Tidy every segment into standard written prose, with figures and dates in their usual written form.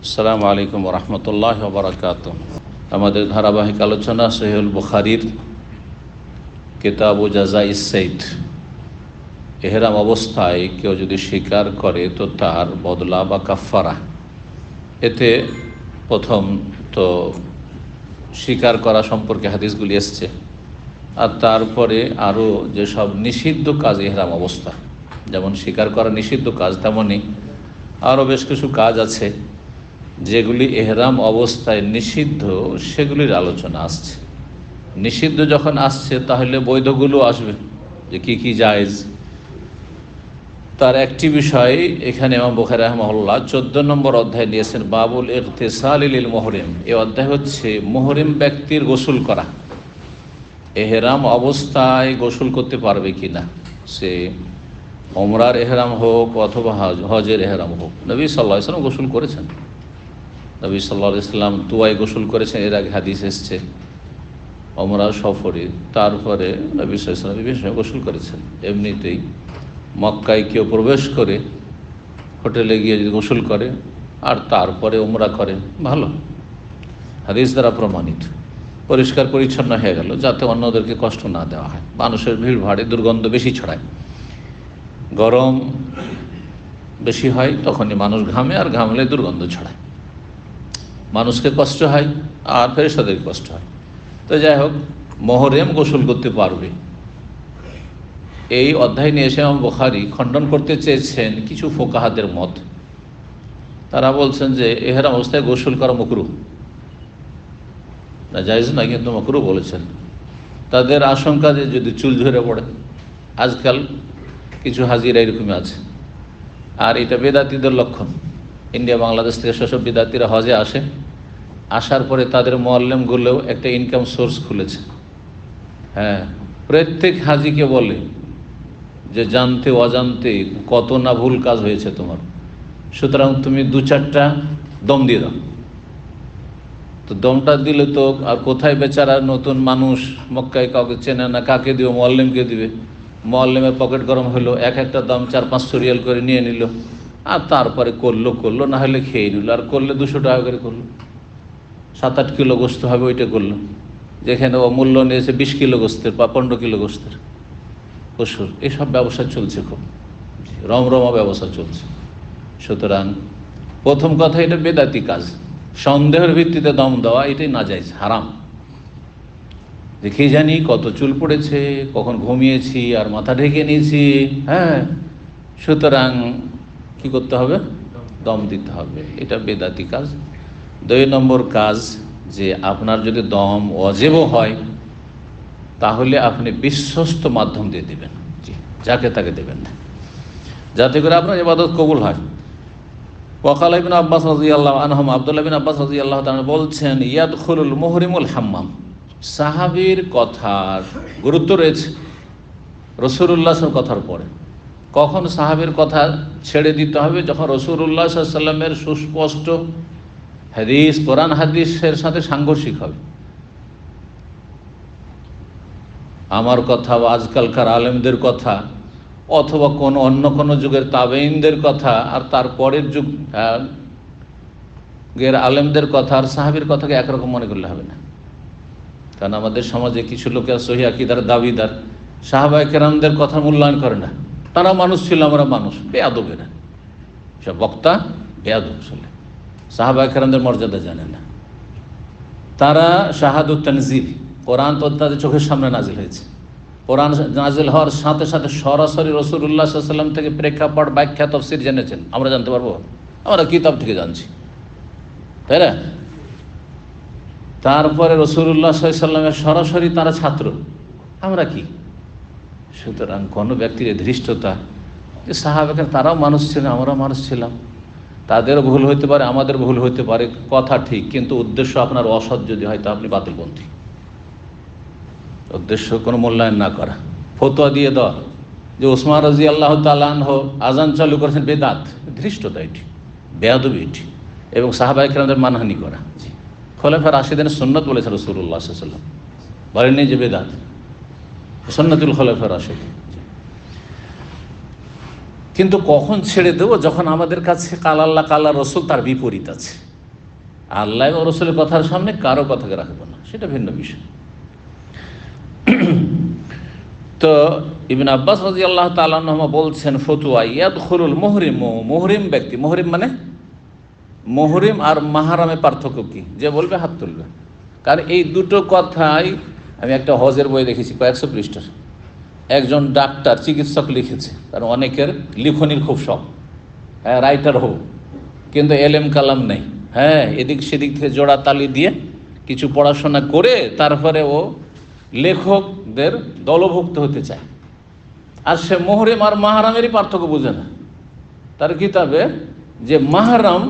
আসসালামু আলাইকুম রহমতুল্লাহ বারাকাতুহু। আমাদের ধারাবাহিক আলোচনা সহিহুল বুখারীর কিতাবু জাযাইস সাইদ। এহরাম অবস্থায় কেউ যদি শিকার করে তো তার বদলা বা কাফারা। এতে প্রথম তো শিকার করা সম্পর্কে হাদিসগুলি এসছে, আর তারপরে আরও যেসব নিষিদ্ধ কাজ এহরাম অবস্থা, যেমন শিকার করা নিষিদ্ধ কাজ, তেমনই আরও বেশ কিছু কাজ আছে যেগুলি এহরাম অবস্থায় নিষিদ্ধ, সেগুলির আলোচনা আসছে। নিষিদ্ধ যখন আসছে তাহলে বৈধগুলো আসবে, যে কি কি জায়েজ। তার একটি বিষয় এখানে ইমাম বুখারী রাহিমাহুল্লাহ 14 নম্বর অধ্যায় নিয়েছেন, বাবুল ইগতিসাল লিল মুহরিম। এই অধ্যায় হচ্ছে মুহরিম ব্যক্তির গোসল করা। এহরাম অবস্থায় গোসল করতে পারবে কিনা, সে ওমরার এহরাম হোক অথবা হজের এহরাম হোক। নবী সাল্লাল্লাহু আলাইহি ওয়াসাল্লাম গোসল করেছেন। নবী সাল্লাল্লাহু আলাইহি ওয়াসাল্লাম তুয়ায় গোসল করেছেন, এর আগে হাদিস এসছে। ওমরা সফরে তারপরে নবী সাল্লাল্লাহু আলাইহি ওয়াসাল্লাম বিভিন্ন সময় গোসল করেছেন। এমনিতেই মক্কায় কেউ প্রবেশ করে হোটেলে গিয়ে যদি গোসল করে আর তারপরে ওমরা করে, ভালো, হাদিস দ্বারা প্রমাণিত, পরিষ্কার পরিচ্ছন্ন হয়ে গেল, যাতে অন্যদেরকে কষ্ট না দেওয়া হয়। মানুষের ভিড় ভাড়ে দুর্গন্ধ বেশি ছড়ায়, গরম বেশি হয়, তখনই মানুষ ঘামে, আর ঘামলে দুর্গন্ধ ছড়ায়, মানুষকে কষ্ট হয় আর ফেরেশতাদের কষ্ট হয়। তো যাই হোক, মুহরিম গোসল করতে পারবে। এই অধ্যায় নিয়ে এসে ইমাম বুখারী খণ্ডন করতে চেয়েছেন কিছু ফুকাহাদের মত। তারা বলছেন যে এহরাম অবস্থায় গোসল করা মাকরুহ, না জায়েজ না, কিন্তু মাকরুহ বলেছেন। তাদের আশঙ্কা যে যদি চুল ঝরে পড়ে, আজকাল কিছু হাজিরা এরকমই আছে, আর এটা বেদাতীদের লক্ষণ। ইন্ডিয়া বাংলাদেশ থেকে সেসব বিদাতিরা হজে আসে, আসার পরে তাদের মুআল্লিমগুলোও একটা ইনকাম সোর্স খুলেছে। হ্যাঁ, প্রত্যেক হাজিকে বলে যে জানতে অজান্তে কত না ভুল কাজ হয়েছে তোমার, সুতরাং তুমি 2-4টা দম দিয়ে দাও। তো দমটা দিলে তো আর কোথায় বেচারা নতুন মানুষ, মক্কায় কাউকে চেনে না, কাকে দিবে? মুআল্লিমকে দিবে। মুআল্লিমের পকেট গরম হলো, একটা দম 4-500 রিয়াল করে নিয়ে নিল, আর তারপরে করলো, না হলে খেয়ে নিল, আর করলে 200 টাকা করে করলো। 7-8 কিলো গোস্ত হবে, ওইটা করলো, যেখানে ও মূল্য নিয়েছে 20 কিলো গোস্তের বা 15 কিলো গোস্তের পশুর। এইসব ব্যবসা চলছে, খুব রমরমা ব্যবসা চলছে। সুতরাং প্রথম কথা, এটা বেদাতি কাজ। সন্দেহের ভিত্তিতে দম দেওয়া এটাই নাজায়েজ, হারাম। দেখে জানি কত চুল পড়েছে, কখন ঘুমিয়েছি আর মাথা ঢেকে নিয়েছি, হ্যাঁ, সুতরাং কি করতে হবে? দম দিতে হবে। এটা বেদাতি কাজ। 2 নম্বর কাজ, যে আপনার যদি দম ওয়াজিবও হয় তাহলে আপনি বিশ্বস্ত মাধ্যম দিয়ে দেবেন, যাকে তাকে দেবেন না, যাতে করে আপনার ইবাদত কবুল হয়। ওয়াকাল ইবনে আব্বাস রাদিয়াল্লাহু আনহুমা, আব্দুল্লাহ বিন আব্বাস রাদিয়াল্লাহু তাআলা বলছেন, ইয়াদখুলুল মুহরিমুল হাম্মাম। সাহাবীর কথার গুরুত্ব রয়েছে রাসূলুল্লাহ সাল্লাল্লাহু আলাইহি ওয়াসাল্লামের কথার পরে। কখন সাহাবীর কথা ছেড়ে দিতে হবে? যখন রাসূলুল্লাহ সাল্লাল্লাহু আলাইহি ওয়াসাল্লামের সুস্পষ্ট হাদিস, কোরআন হাদিসের সাথে সাংঘর্ষিক হবে। আমার কথা বা আজকালকার আলেমদের কথা, অথবা অন্য কোনো যুগের তাবেঈনদের কথা, আর তারপরের যুগের আলেমদের কথা আর সাহাবীর কথাকে একরকম মনে করলে হবে না। কারণ আমাদের সমাজে কিছু লোকের সহিহ আকীদার দাবিদার সাহাবায়ে কেরামদের কথা মূল্যায়ন করে না। তারা মানুষ ছিল, আমরা মানুষ, বেয়াদবেরা, সব বক্তা বেয়াদব, আসলে সাহাবায়ে কেরামদের মর্যাদা জানে না। তারা শাহাদুত তানজিল, কোরআন তো তাদের চোখের সামনে নাজিল হয়েছে, কোরআন নাজিল হওয়ার সাথে সাথে সরাসরি রাসূলুল্লাহ সাল্লাল্লাহু আলাইহি ওয়াসাল্লাম থেকে প্রেক্ষাপট, ব্যাখ্যা, তাফসীর জেনেছেন। আমরা জানতে পারবো? আমরা কিতাব থেকে জানছি, তাই না? তারপরে রাসূলুল্লাহ সাল্লাল্লাহু আলাইহি ওয়াসাল্লামের সরাসরি তারা ছাত্র, আমরা কি? সুতরাং কোনো ব্যক্তির ধৃষ্টতা, যে সাহাবাকে, তারাও মানুষ ছিলেন, আমরাও মানুষ ছিলাম, তাদেরও ভুল হতে পারে, আমাদের ভুল হতে পারে, কথা ঠিক, কিন্তু উদ্দেশ্য আপনার অসৎ যদি হয় তা আপনি বাতিলপন্থী। উদ্দেশ্য কোনো মূল্যায়ন না করা, ফতোয়া দিয়ে দেওয়া যে ওসমান রাদিয়াল্লাহু তাআলা আনহু আজান চালু করেছেন, বেদাত, ধৃষ্টতা এটি, বেয়াদবি এটি, এবং সাহাবায়ে কেরামদের মানহানি করা। জি, খোলাফায়ে রাশিদিনের সুন্নাত বলেছেন রাসূলুল্লাহ সাল্লাল্লাহু আলাইহি ওয়াসাল্লাম, বলেননি যে বেদাত, সুন্নাতুল খোলাফায়ে রাশিদিন। কিন্তু কখন ছেড়ে দেবো? যখন আমাদের কাছে কাল আল্লাহ কাল রাসূল তার বিপরীত আছে। আল্লাহ এবং রসুলের কথার সামনে কারো কথাকে রাখবো না, সেটা ভিন্ন বিষয়। তো ইবনে আব্বাস রাদিয়াল্লাহু তাআলা আনহুমা বলছেন, ফতুয়া ইয়াদখুলুল মুহরিম ব্যক্তি, মুহরিম মানে মুহরিম আর মাহরামে পার্থক্য কি, যে বলবে হাত তুলবে। কারণ এই দুটো কথাই আমি একটা হজের বই দেখেছি, কয়েকশো পৃষ্ঠার, একজন ডাক্তার চিকিৎসক লিখেছে। কারণ অনেকের লিখনির খুব শখ, হ্যাঁ রাইটার হোক, কিন্তু এলেম কালাম নেই, হ্যাঁ এদিক সেদিক থেকে জোড়া তালি দিয়ে কিছু পড়াশোনা করে তারপরে ও লেখকদের দলভুক্ত হতে চায়। আর সে মুহরিম আর মাহরামেরই পার্থক্য বুঝে না। তার কিতাবে যে মাহরাম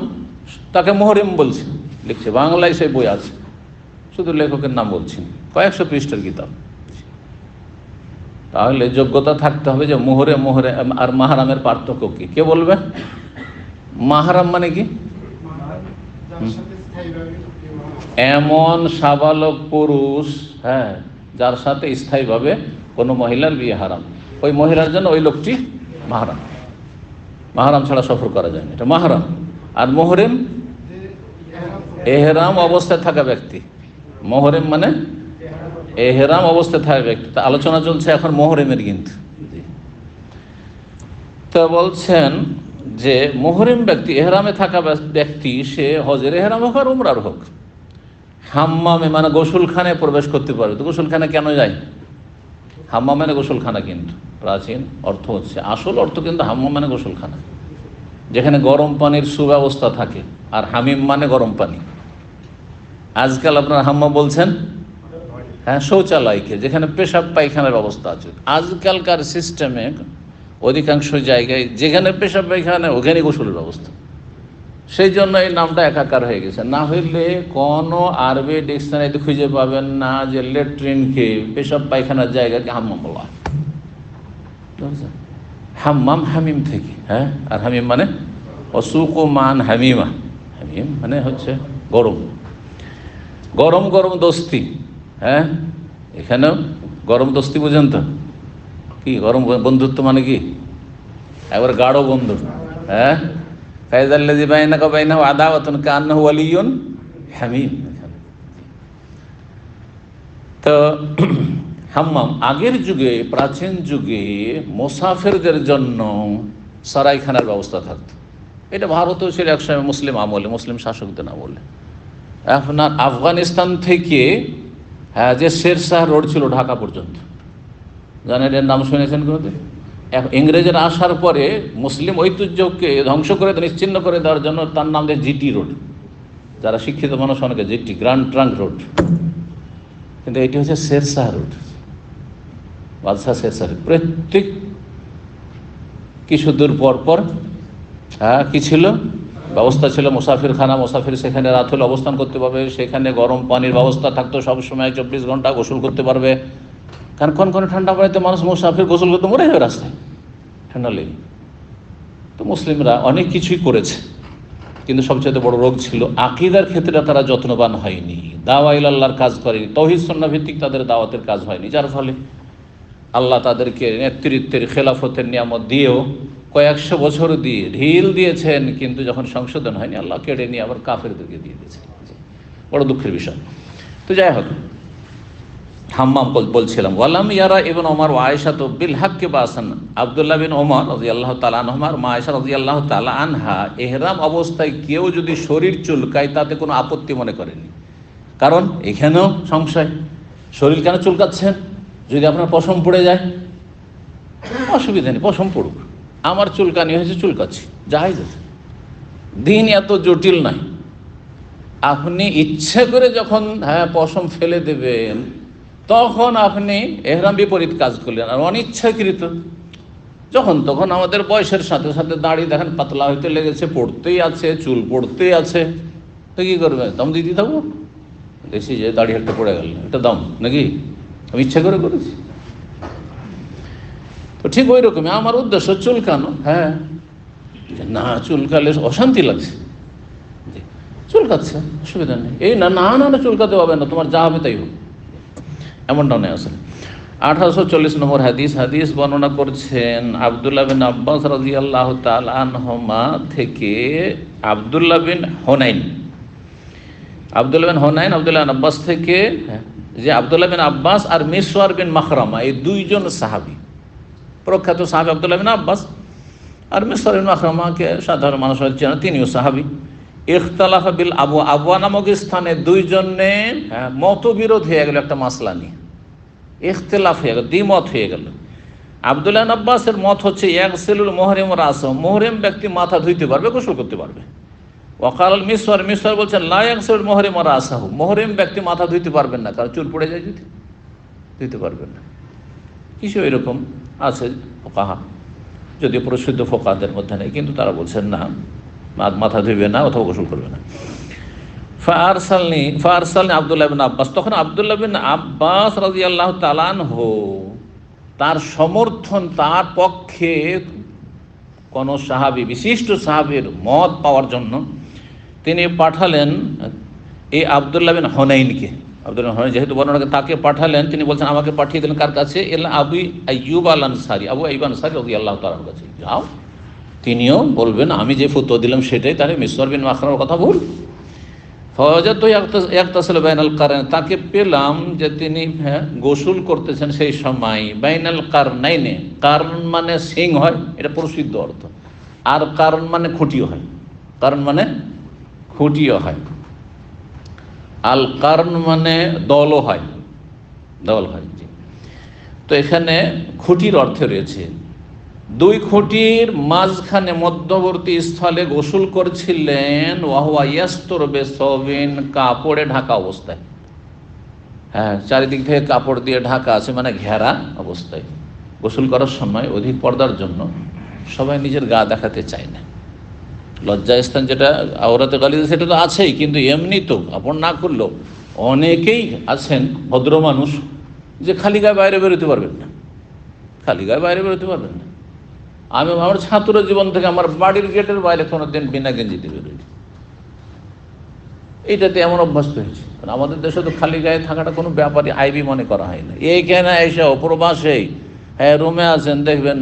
তাকে মুহরিম বলছে, লিখছে, বাংলায় সেই বই আছে, শুধু লেখকের নাম বলছি, কয়েকশো পৃষ্ঠার কিতাব। তাহলে যোগ্যতা থাকতে হবে যে মুহরিম আর মাহরামের পার্থক্য কি, কে বলবে? মাহরাম মানে কি? এমন সাবালক পুরুষ, হ্যাঁ, যার সাথে স্থায়ীভাবে কোনো মহিলার বিয়ে হারাম, ওই মহিলার জন্য ওই লোকটি মাহরাম। মাহরাম ছাড়া সফর করা যায় না, এটা মাহরাম। আর মুহরিম এহরাম অবস্থায় থাকা ব্যক্তি। মুহরিম মানে এহরাম অবস্থায় থাকা ব্যক্তি। তা আলোচনা চলছে এখন মুহরিমের, কিন্তু তো বলছেন যে মুহরিম ব্যক্তি, এহরামে থাকা ব্যক্তি, সে হজের এহরাম হোক আর উমরার হোক, হাম্মামে মানে গোসলখানায় প্রবেশ করতে পারবে। তো গোসলখানা কেন যায়? হাম্মাম মানে গোসলখানা, কিন্তু প্রাচীন অর্থ হচ্ছে, আসল অর্থ কিন্তু হাম্মাম মানে গোসলখানা, যেখানে গরম পানির সুব্যবস্থা থাকে। আর হামিম মানে গরম পানি। আজকাল আপনার হাম্মাম বলছেন, হ্যাঁ, শৌচালয়কে, যেখানে পেশাব পায়খানার ব্যবস্থা আছে। আজকালকার সিস্টেমে অধিকাংশ জায়গায় যেখানে পেশাব পায়খানা ওখানে গোসলের ব্যবস্থা, সেই জন্য এই নামটা একাকার হয়ে গেছে। না হইলে কোনো আরবি ডিকশনারিতে খুঁজে পাবেন না যে লেট্রিনকে, পেশাব পায়খানার জায়গাকে হাম্মাম বলা হয়। হাম্মাম হামিম থেকে, হ্যাঁ, আর হামিম মানে অসুক মান হামিমা, হামিম মানে হচ্ছে গরম গরম গরম দস্তি। হ্যাঁ, এখানেও গরম দস্তি বুঝেন তো কি? গরম বন্ধুত্ব মানে কি? একবার গাঢ় বন্ধু। হ্যাঁ, ফাইজাল্লাযী বাইনাকা ওয়া বাইনাহু আদাওয়াতুন কাআন্নাহু ওয়ালিয়্যুন হামীম। তো হাম্মাম আগের যুগে, প্রাচীন যুগে মুসাফিরদের জন্য সারাইখানার ব্যবস্থা থাকতো। এটা ভারতেও ছিল একসময়, মুসলিম আমলে, মুসলিম শাসকদের আমলে। আপনার আফগানিস্তান থেকে যে শেরশাহ রোড ছিল ঢাকা পর্যন্ত, জানেন এর নাম শুনেছেন কোনোদিন? ইংরেজরা আসার পরে মুসলিম ঐতিহ্যকে ধ্বংস করে, নিশ্চিহ্ন করে দেওয়ার জন্য তার নাম দেয় জিটি রোড। যারা শিক্ষিত মানুষ অনেকে জিটি, গ্র্যান্ড ট্রাঙ্ক রোড, কিন্তু এটি হচ্ছে শেরশাহ রোড, বাদশাহ শেরশাহ। প্রত্যেক কিছু দূর পর পর কি ছিল ব্যবস্থা ছিল, মুসাফিরখানা, মুসাফির সেখানে রাত হলে অবস্থান করতে পারবে, সেখানে গরম পানির ব্যবস্থা থাকতো সবসময়, 24 ঘন্টা গোসল করতে পারবে। কারণ কোন ঠান্ডা পানিতে মানুষ মুসাফির গোসল করতে মরে যাবে রাস্তায়, ঠান্ডা লেগে। তো মুসলিমরা অনেক কিছুই করেছে, কিন্তু সবচেয়ে বড় রোগ ছিল আকীদার ক্ষেত্রে তারা যত্নবান হয়নি, দাওয়া ইলাল্লাহর কাজ করেনি, তাওহীদ সুন্নাহ ভিত্তিক তাদের দাওয়াতের কাজ হয়নি। যার ফলে আল্লাহ তাদেরকে নেতৃত্বের, খেলাফতের নিয়ামত দিয়েও কয়েকশো বছর দিয়ে ঢিল দিয়েছেন, কিন্তু যখন সংশোধন হয়নি আল্লাহ কেড়ে নিয়ে আবার কাফেরদেরকে দিয়ে দিয়েছেন। বড় দুঃখের বিষয়। তো যাই হোক, হাম্মাম বলছিলাম, ওয়ালাম ইয়ারা ইবনে ওমর ওয়া আয়েশা তো বিল হাক্কি বাসান। আব্দুল্লাহ বিন ওমর রাদিয়াল্লাহু তাআলা আনহুমা আর মা আয়েশা রাদিয়াল্লাহু তাআলা আনহা ইহরাম অবস্থায় কেউ যদি শরীর চুলকায় তাতে কোনো আপত্তি মনে করেনি। কারণ এখানেও সংশয়, শরীর কেন চুলকাচ্ছেন? যদি আপনার পশম পড়ে যায় অসুবিধা নেই, পশম পড়ুক, আমার চুলকানি হয়েছে, চুলকাচ্ছি, জায়েজ আছে। দিন এত জটিল নয়। আপনি ইচ্ছে করে যখন পশম ফেলে দেবেন তখন আপনি এহরাম বিপরীত কাজ করলেন। আর অনিচ্ছাকৃত যখন তখন আমাদের বয়সের সাথে সাথে দাড়ি দেখেন পাতলা হইতে লেগেছে, পড়তেই আছে, চুল পড়তেই আছে, তো কী করবে? দম দিতে থাকবো, দেখছি যে দাড়ি একটা পড়ে গেল, এটা দম নাকি? আমি ইচ্ছা করে করেছি। তো ঠিক ওই রকমই আমার উদ্দেশ্য চুলকানো, হ্যাঁ, না চুলকালে অশান্তি লাগছে, চুলকাচ্ছে, অসুবিধা নেই, এই না না না চুলকাতে হবে না, তোমার যা হবে তাই হোক, এমনটা নেই আসলে। 1840 নম্বর হাদিস বর্ণনা করছেন আব্দুল্লাহ বিন আব্বাস রাদিয়াল্লাহু তাআলা আনহুমা থেকে, আব্দুল্লাহ বিন হুনাইন আব্দুল্লাহ বিন হুনাইন আব্দুল্লাহ বিন আব্বাস থেকে, যে আব্দুল্লাহ বিন আব্বাস আর মিসওয়ার বিন মাখরামা, এই দুইজন সাহাবী, প্রখ্যাত সাহাবী আব্দুল্লাহ বিন আব্বাস আর মিসওয়ার বিন মাখরামাকে সাধারণ মানুষ চেনে, তিনিও সাহাবী। ইখতালাফ বিল আবওয়া, আবওয়া নামক স্থানে দুইজনে মতবিরোধ হয়ে গেল একটা মাসলা নিয়ে, ইখতিলাফ হয়ে গেল, দ্বিমত হয়ে গেল। আব্দুল্লাহ বিন আব্বাসের মত হচ্ছে ইয়াগসিলুল মুহরিম রাসা, মুহরিম ব্যক্তি মাথা ধুইতে পারবে, গোসল করতে পারবে। ওয়াকাল মিসওয়ার, মিসওয়ার বলছেন লা ইয়াগসিলুল মুহরিম রাসাহু, মুহরিম ব্যক্তি মাথা ধুইতে পারবেন না, কারণ চুল পড়ে যায়, যদি ধুইতে পারবেন না। কিছু এরকম আছে ফোকাহা, যদিও প্রসিদ্ধ ফোকাহাদের মধ্যে নেই, কিন্তু তারা বলছেন না, মাথা ধুইবে না অথবা গোসল করবে না। ফারসালনি আব্দুল্লাহ বিন আব্বাস, তখন আব্দুল্লাহ বিন আব্বাস রাদিয়াল্লাহু তাআলা আনহু, তার সমর্থন, তার পক্ষে কোন সাহাবী, বিশিষ্ট সাহাবীর মত পাওয়ার জন্য তিনি পাঠালেন এই আব্দুল্লাহ বিন হুনাইনকে। আব্দুল্লাহ বিন হুনাইন যেহেতু বর্ণনা, তাকে পাঠালেন, তিনি বলছেন আমাকে পাঠিয়ে দিলেন কার কাছে? এলা আবু আইয়ুব আল আনসারী, আবু আইয়ুব আনসারী রাদিয়াল্লাহু তাআলার কাছে। যাও, তিনিও বলবেন আমি যে ফতোয়া দিলাম সেটাই, তাহলে মিসওয়ার বিন মাখরামার কথা ভুল। ফওয়াজাতু ইয়াগতাসিলু বাইনাল কারনাইন, তাকে পেলাম যে তিনি গোসল করতেছেন সেই সময় বাইনাল কারনাইনে। কারণ মানে সিং হয়, এটা প্রসিদ্ধ অর্থ, আর কারণ মানে খুঁটিও হয়, কারণ মানে খুঁটিও হয়, আল কারণ মানে দলও হয়, দল হয়। তো এখানে খুঁটির অর্থে রয়েছে, দুই খুঁটির মাঝখানে মধ্যবর্তী স্থলে গোসল করছিলেন, ওয়াহুয়া ইয়াস্তুর বিসাওবিন, কাপড়ে ঢাকা অবস্থায়। চারিদিক থেকে কাপড় দিয়ে ঢাকা আছে, মানে ঘেরা অবস্থায়। গোসল করার সময় অধিক পর্দার জন্য সবাই নিজের গা দেখাতে চায় না, লজ্জা স্থান যেটা আওরাতে গালিজা সেটা তো আছেই, কিন্তু এমনি তো কাপড় না করলেও অনেকেই আছেন ভদ্র মানুষ যে খালি গায়ে বাইরে বেরোতে পারবেন না, খালি গায়ে বাইরে বেরোতে পারবেন না। আমি আমার ছাত্র জীবন থেকে আমার বাড়ির গেটের বাইরে কোনো দিন বিনা গেঞ্জিতে বেরোই, এইটাতে এমন অভ্যস্ত হয়েছে। কারণ আমাদের দেশে তো খালি গায়ে থাকাটা কোনো ব্যাপারই আইবি মনে করা হয় না। এইখানে এসে প্রবাসেই রুমে আছেন, দেখবেন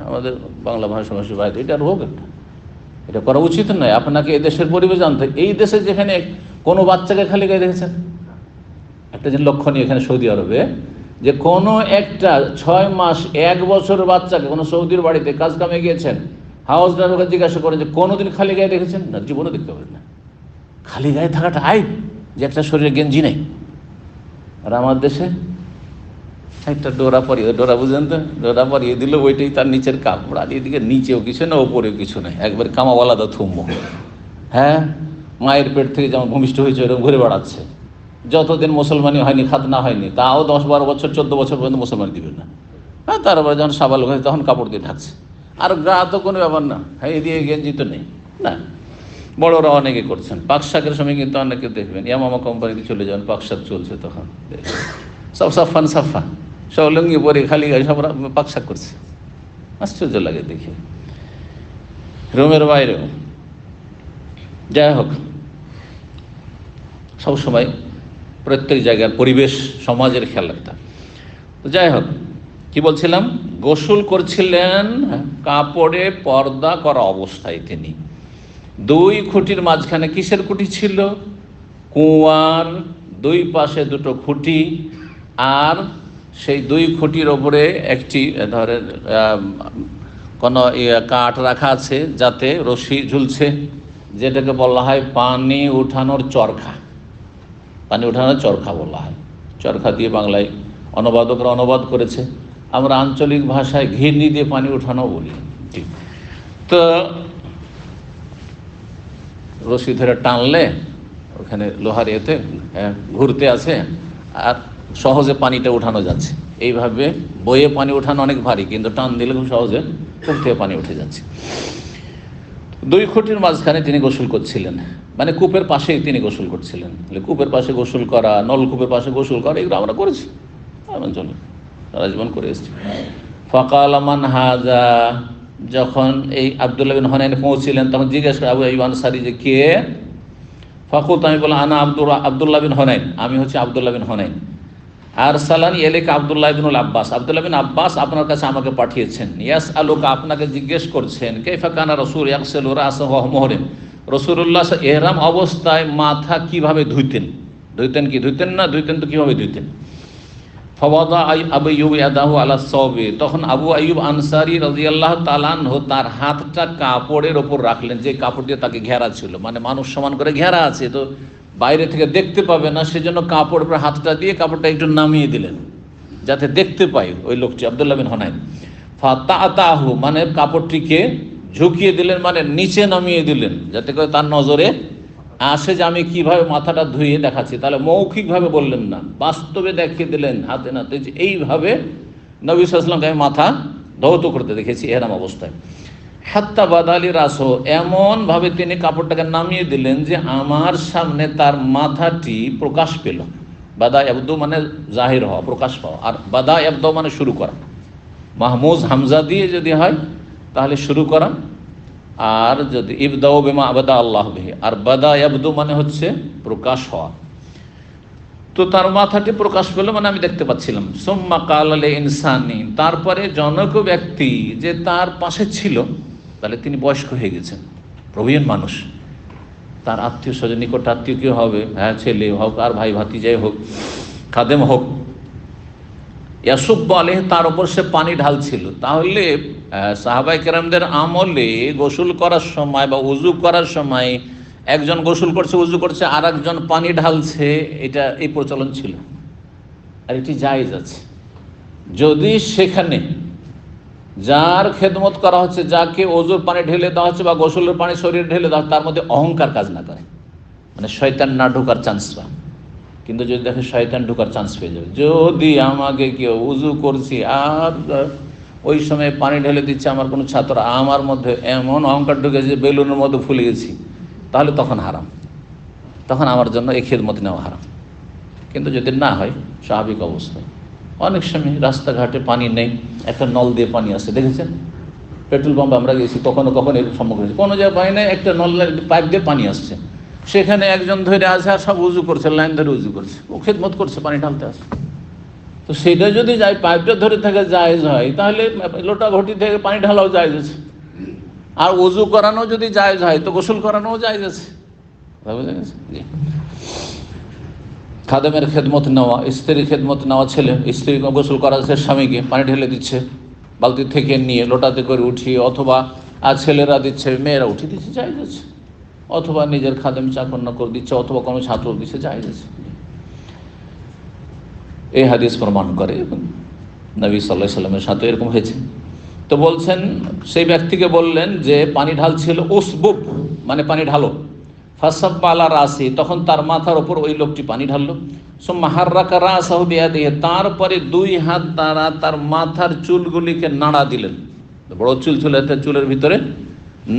আমাদের বাংলা ভাষাভাষী বাইরে, এটা রোগ, এটা করা উচিত নয়। আপনাকে এই দেশের পরিবেশ জানতে, এই দেশে যেখানে কোনো বাচ্চাকে খালি গায়ে দেখেছেন, একটা যে লক্ষণীয় এখানে সৌদি আরবে, যে কোনো একটা 6 মাস 1 বছরের বাচ্চাকে কোনো সৌদির বাড়িতে কাজ কামে গিয়েছেন, হাউস ড্রাইভারকে জিজ্ঞাসা করেন যে কোনোদিন খালি গায়ে দেখেছেন? না, জীবনে দেখতে পারেন না। খালি গায়ে থাকাটা আইব, যে একটা শরীরে গেঞ্জি নেই। আর আমার দেশে একটা ডোরা পরিয়ে, ডোরা বুঝেন তো, ডোরা পরিয়ে দিল, ওইটাই তার নিচের কাপড়, আর এদিকে নিচেও কিছু না, ওপরেও কিছু নেই, একবার কামাওয়ালাদা থুম্ব। মায়ের পেট থেকে যেমন ভূমিষ্ঠ হয়েছে ওরকম ঘুরে বেড়াচ্ছে। যতদিন মুসলমানই হয়নি, খাতনা হয়নি, তাও 10-12 বছর 14 বছর পর্যন্ত মুসলমান দিবেন না। তারপরে যখন সাবালক হয়েছে তখন কাপড় দিয়ে ঢাকছে, আর গা তো কোনো ব্যাপার না, এদিকে গেঞ্জি তো নেই না। বড়রা অনেকে করছেন। পাকশাকের সময় কিন্তু অনেকে দেখবেন, ইয়ামামা কোম্পানিতে চলে যান, পাকশাক চলছে, তখন সব সাফান সাফা, সব লুঙ্গি পরে খালি গায়ে সব পাকশাক করছে। আশ্চর্য লাগে দেখে, রুমের বাইরেও। যাই হোক, সবসময় প্রত্যেক জায়গার পরিবেশ, সমাজের খেয়াল রাখতে। তো যাই হোক, কি বলছিলাম, গোসল করছিলেন কাপড়ে পর্দা করা অবস্থায় তিনি। 2 খুঁটির মাঝখানে কিসের খুঁটি ছিল? কুয়ার 2 পাশে 2টো খুঁটি, আর সেই 2 খুঁটির ওপরে একটি ধরেন কোনো কাঠ রাখা আছে, যাতে রশি ঝুলছে, যেটাকে বলা হয় পানি উঠানোর চরখা। পানি উঠানোর চরখা বলা হয়। চরখা দিয়ে বাংলায় অনুবাদকরা অনুবাদ করেছে, আমরা আঞ্চলিক ভাষায় ঘিরনি দিয়ে পানি উঠানো বলি। ঠিক, তো রশি ধরে টানলে ওখানে লোহার এতে ঘুরতে আছে, আর সহজে পানিটা উঠানো যাচ্ছে। এইভাবে বয়ে পানি উঠানো অনেক ভারী, কিন্তু টান দিলে খুব সহজে কূপ থেকে পানি উঠে যাচ্ছে। 2 খুঁটির মাঝখানে তিনি গোসল করছিলেন, মানে কূপের পাশেই তিনি গোসল করছিলেন। কূপের পাশে গোসল করা, নলকূপের পাশে গোসল করা, এগুলো আমরা করেছি, এমন চলে সারা জীবন করে এসেছি। ফাকাল মান হাজা, যখন এই আব্দুল্লাহ বিন হুনাইন পৌঁছিলেন, তখন জিজ্ঞেস করে আবু আইয়ুব আনসারী যে কে? ফাকুলতু, আমি বললাম আনা আব্দুল্লাহ বিন হুনাইন, আমি হচ্ছে আব্দুল্লাহ বিন হুনাইন। আর সালানি এলাকা আব্দুল্লাহ বিনুল আব্বাস, আব্দুল্লাহ বিন আব্বাস আপনার কাছে আমাকে পাঠিয়েছেন। ইয়াস আলুকা, আপনাকে জিজ্ঞেস করছেন, কাইফা কানা রাসূল ইয়াগসিলু রাসাহু ওয়া হুয়া মুহরিম, রাসূলুল্লাহ এহরাম অবস্থায় মাথা কিভাবে ধুইতেন, ধুইতেন না, ধুইতেন তো কিভাবে ধুইতেন। ফওয়াদা আবু আইয়ুব ইয়াদাহু আলা সাওবি, তখন আবু আইয়ুব আনসারী রাদিয়াল্লাহু তাআলা আনহু তার হাতটা কাপড়ের ওপর রাখলেন, যে কাপড় দিয়ে তাকে ঘেরা ছিল, মানে মানুষ সমান করে ঘেরা আছে তো বাইরে থেকে দেখতে পাবে না, সেজন্য কাপড়ের উপর হাতটা দিয়ে কাপড়টা একটু নামিয়ে দিলেন যাতে দেখতে পায় ওই লোকটি আব্দুল্লাহ বিন হুনাইন। ফাতাতাহু মানে কাপড়টিকে ঝুঁকিয়ে দিলেন, মানে নিচে নামিয়ে দিলেন যাতে করে তার নজরে আসে যে আমি কিভাবে মাথাটা ধুয়ে দেখাচ্ছি। তাহলে মৌখিকভাবে বললেন না, বাস্তবে দেখিয়ে দিলেন হাতে নাতে যে এইভাবে নবী সাল্লাল্লাহু আলাইহি ওয়াসাল্লামকে আমি মাথা ধৌত করতে দেখেছি এহরাম অবস্থায়। হাত্তা বাদালি রাসো, এমনভাবে তিনি কাপড়টাকে নামিয়ে দিলেন যে আমার সামনে তার মাথাটি প্রকাশ পেল। বাদা ইয়াবদু মানে জাহির হওয়া, প্রকাশ পাওয়া, আর বাদা ইয়াবদু মানে শুরু করা। মাহমুজ হামজা দিয়ে যদি হয় তাহলে শুরু করা, আর যদি ইবদাউ বিমা আবাদা আল্লাহ বিহি, আর বাদা ইয়াবদু মানে হচ্ছে প্রকাশ হওয়া। তো তার মাথাটি প্রকাশ পেল, মানে আমি দেখতে পাচ্ছিলাম। সুম্মা কাল আল ইনসানি, তারপরে জনক ব্যক্তি যে তার পাশে ছিল, তাহলে তিনি বয়স্ক হয়ে গেছেন, প্রবীণ মানুষ, তার আত্মীয় স্বজন, নিকট আত্মীয় কেউ হবে, হ্যাঁ ছেলে হোক আর ভাই ভাতিজাই হোক, খাদেম হোক, ইয়াসুব্বু আলাইহি, তার উপর সে পানি ঢালছিল। তাহলে সাহাবায়ে কেরামদের আমলে গোসল করার সময় বা উজু করার সময় একজন গোসল করছে, উজু করছে, আর একজন পানি ঢালছে, এটা এই প্রচলন ছিল, আর এটি জায়েজ আছে। যদি সেখানে যার খেদমত করা হচ্ছে, যাকে ওজুর পানি ঢেলে দেওয়া হচ্ছে বা গোসলের পানি শরীরে ঢেলে দেওয়া হচ্ছে, তার মধ্যে অহংকার কাজ না করে, মানে শয়তান না ঢোকার চান্স পায়। কিন্তু যদি দেখে শয়তান ঢোকার চান্স পেয়ে যাবে, যদি আমাকে কেউ উজু করছি আর ওই সময় পানি ঢেলে দিচ্ছে আমার কোনো ছাত্র, আমার মধ্যে এমন অহংকার ঢুকেছে বেলুনের মধ্যে ফুলে গেছি, তাহলে তখন হারাম, তখন আমার জন্য এই খেদমত নেওয়া হারাম। কিন্তু যদি না হয় স্বাভাবিক অবস্থায়, অনেক সময় রাস্তাঘাটে পানি নেই, একটা নল দিয়ে পানি আসে, দেখেছেন পেট্রোল পাম্পে আমরা গেছি কখনো কখনো এর সম্মুখীন হয়েছি, কোনো জায়গায় পানি নেই, একটা নলের পাইপ দিয়ে পানি আসছে, সেখানে একজন ধরে আছে আর সব উজু করছে, লাইন ধরে উজু করছে, ও খেদমত করছে, পানি ঢালতে আসে। তো সেটা যদি যায়, পাইপটা ধরে থাকে জায়েজ হয়, তাহলে লোটা ঘটি থেকে পানি ঢালাও জায়েজ আছে। আর উজু করানো যদি জায়েজ হয় তো গোসল করানোও জায়েজ আছে। বুঝা গেছে? খাদেমের খেদমত নেওয়া, স্ত্রীর খেদমত নেওয়া, ছেলে স্ত্রী গোসল করাচ্ছে, স্বামীকে পানি ঢেলে দিচ্ছে বালতি থেকে নিয়ে লোটাতে করে উঠিয়ে, অথবা আর ছেলেরা দিচ্ছে, মেয়েরা উঠিয়ে দিচ্ছে, জায়েজ আছে। অথবা নিজের খাদেম চাকর করে দিচ্ছে, অথবা কোনো ছাত্র দিচ্ছে, জায়েজ আছে। এই হাদিস প্রমাণ করে, এবং নবী সাল্লাল্লাহু আলাইহি সাল্লামের সাথে এরকম হয়েছে। তো বলছেন সেই ব্যক্তিকে বললেন যে পানি ঢালছিল, উসবুব মানে পানি ঢালো, ফাসাব্বা আলা রাসি, তখন তার মাথার ওপর ওই লোকটি পানি ঢাললো। সুম্মা হাররাকা রাসাহু বিয়াদিহি, তারপরে দুই হাত দ্বারা তার মাথার চুলগুলিকে নাড়া দিলেন, বড় চুল ছিল, চুলের ভিতরে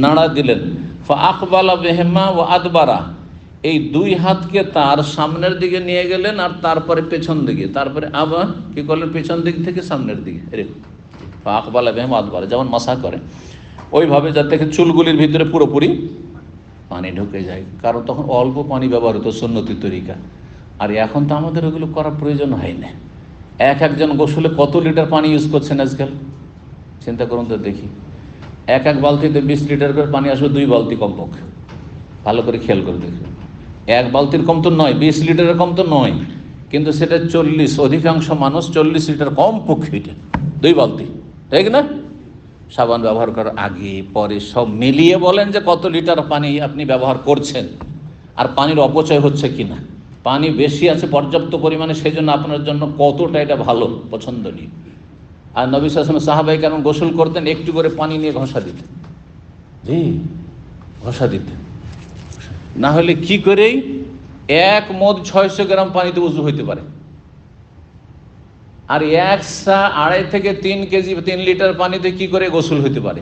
নাড়া দিলেন। ফা আকবালা বিহিমা ওয়া আদবারা, এই দুই হাতকে তার সামনের দিকে নিয়ে গেলেন, আর তারপরে পেছন দিকে, তারপরে আবার কি করলেন, পেছন দিক থেকে সামনের দিকে, এরকম ফা আকবালা বিহিমা আদবারা, যেমন মাসা করে ওইভাবে, যাতে চুলগুলির ভিতরে পুরোপুরি পানি ঢুকে যায়। কারণ তখন অল্প পানি ব্যবহার হতো সুন্নতি তরিকা, আর এখন তো আমাদের ওগুলো করার প্রয়োজন হয় না। একজন গোসলে কত লিটার পানি ইউজ করছেন আজকাল, চিন্তা করুন তো দেখি। এক বালতিতে 20 লিটার করে পানি আসবে, 2 বালতি কমপক্ষে, ভালো করে খেয়াল করে দেখবেন। এক বালতির কম তো নয়, 20 লিটারের কম তো নয়, কিন্তু সেটা 40, অধিকাংশ মানুষ 40 লিটার কমপক্ষে, এটা 2 বালতি, ঠিক না? সাবান ব্যবহার করার আগে পরে সব মিলিয়ে বলেন যে কত লিটার পানি আপনি ব্যবহার করছেন, আর পানির অপচয় হচ্ছে কিনা। পানি বেশি আছে পর্যাপ্ত পরিমাণে, সেই জন্য আপনার জন্য কতটা এটা ভালো, পছন্দনীয়। আর নবী সাল্লাল্লাহু আলাইহি ওয়াসাল্লাম সাহাবায়ে কেরাম গোসল করতেন, একটু করে পানি নিয়ে ঘষা দিতেন, জি ঘষা দিতেন, না হলে কি করেই এক মদ 600 গ্রাম পানিতে উযু হইতে পারে, আর 2.5 থেকে 3 কেজি 3 লিটার পানিতে কি করে গোসল হইতে পারে?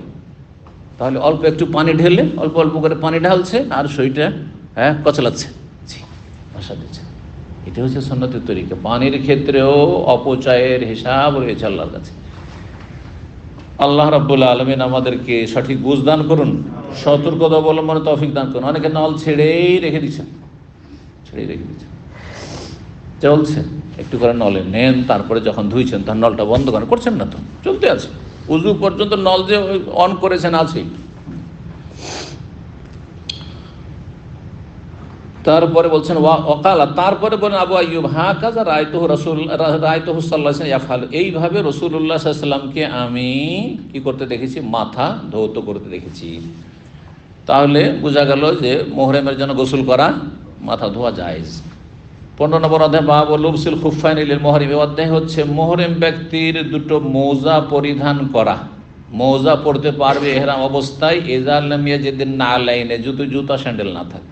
তাহলে অল্প একটু পানি ঢেলে, অল্প অল্প করে পানি ঢালছে আর শরীরটা কচলাচ্ছে, জি ঘষা দিচ্ছে। এটা হচ্ছে সুন্নতের তরিকা। পানির ক্ষেত্রেও অপচয়ের হিসাব রয়েছে আল্লাহর কাছে। আল্লাহ রাব্বুল আলামিন আমাদেরকে সঠিক বুঝ দান করুন, সতর্কতা অবলম্বনে তৌফিক দান করুন। অনেকে নল ছেড়েই রেখে দিচ্ছেন, চলছে, একটু করে নলে নেন, তারপরে যখন ধুইছেন তখন নলটা বন্ধ করেন, করছেন না তো, চলতে আছে, উযু পর্যন্ত নল যে অন করেছেন আছেই। তারপরে বলছেন ওয়াকালা, তারপরে বলেন আবু আইয়ুব, হা কাজা রায়তুহু সাল্লাল্লাহু আলাইহি ওয়াসাল্লাম ইয়াফআল, এইভাবে রাসূলুল্লাহ সাল্লাল্লাহু আলাইহি ওয়াসাল্লামকে আমি কি করতে দেখেছি, মাথা ধৌত করতে দেখেছি। তাহলে বোঝা গেল যে মুহরিমের জন্য গোসল করা, মাথা ধোয়া জায়েজ। 15 নম্বর অধ্যায় বাব লুবসিল খুফাইন লিল মুহরিম, অধ্যায় হচ্ছে মুহরিম ব্যক্তির দুটো মোজা পরিধান করা। মোজা পড়তে পারবে ইহরাম অবস্থায় ইযা লাম ইয়াজিদিন নালাইনে, জুতা স্যান্ডেল না থাকে,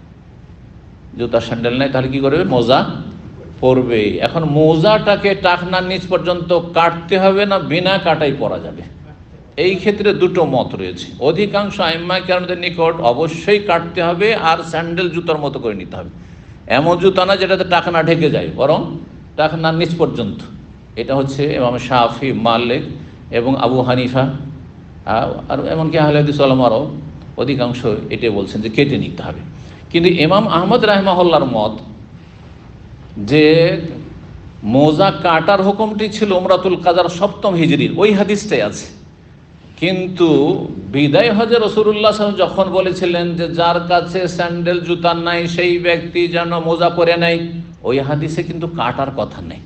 জুতা স্যান্ডেল নাই, তাহলে কি করবে, মোজা পরবে। এখন মোজাটাকে টাকনার নিচ পর্যন্ত কাটতে হবে না বিনা কাটাই পরা যাবে, এই ক্ষেত্রে দুটো মত রয়েছে। অধিকাংশ আইম্মা কেরামদের নিকট অবশ্যই কাটতে হবে আর স্যান্ডেল জুতার মতো করে নিতে হবে, এমন জুতা না যেটাতে টাকনা ঢেকে যায়, বরং টাকনার নিচ পর্যন্ত। এটা হচ্ছে ইমাম শাফি, মালিক এবং আবু হানিফা আর এমনকি আহলে হাদিস উলামারাও অধিকাংশ এটাই বলছেন যে কেটে নিতে হবে। কিন্তু ইমাম আহমদ রাহিমাহুল্লাহর মত যে মোজা কাটার হুকুমটি ছিল উমরাতুল কাজার 7ম হিজরির, ওই হাদিসটাই আছে। কিন্তু বিদায় হজে রাসূলুল্লাহ সাল্লাল্লাহু আলাইহি ওয়াসাল্লাম যখন বলেছিলেন যে যার কাছে স্যান্ডেল জুতা নাই সেই ব্যক্তি যেন মোজা পরে নেয়, ওই হাদিসে কিন্তু কাটার কথা নেই।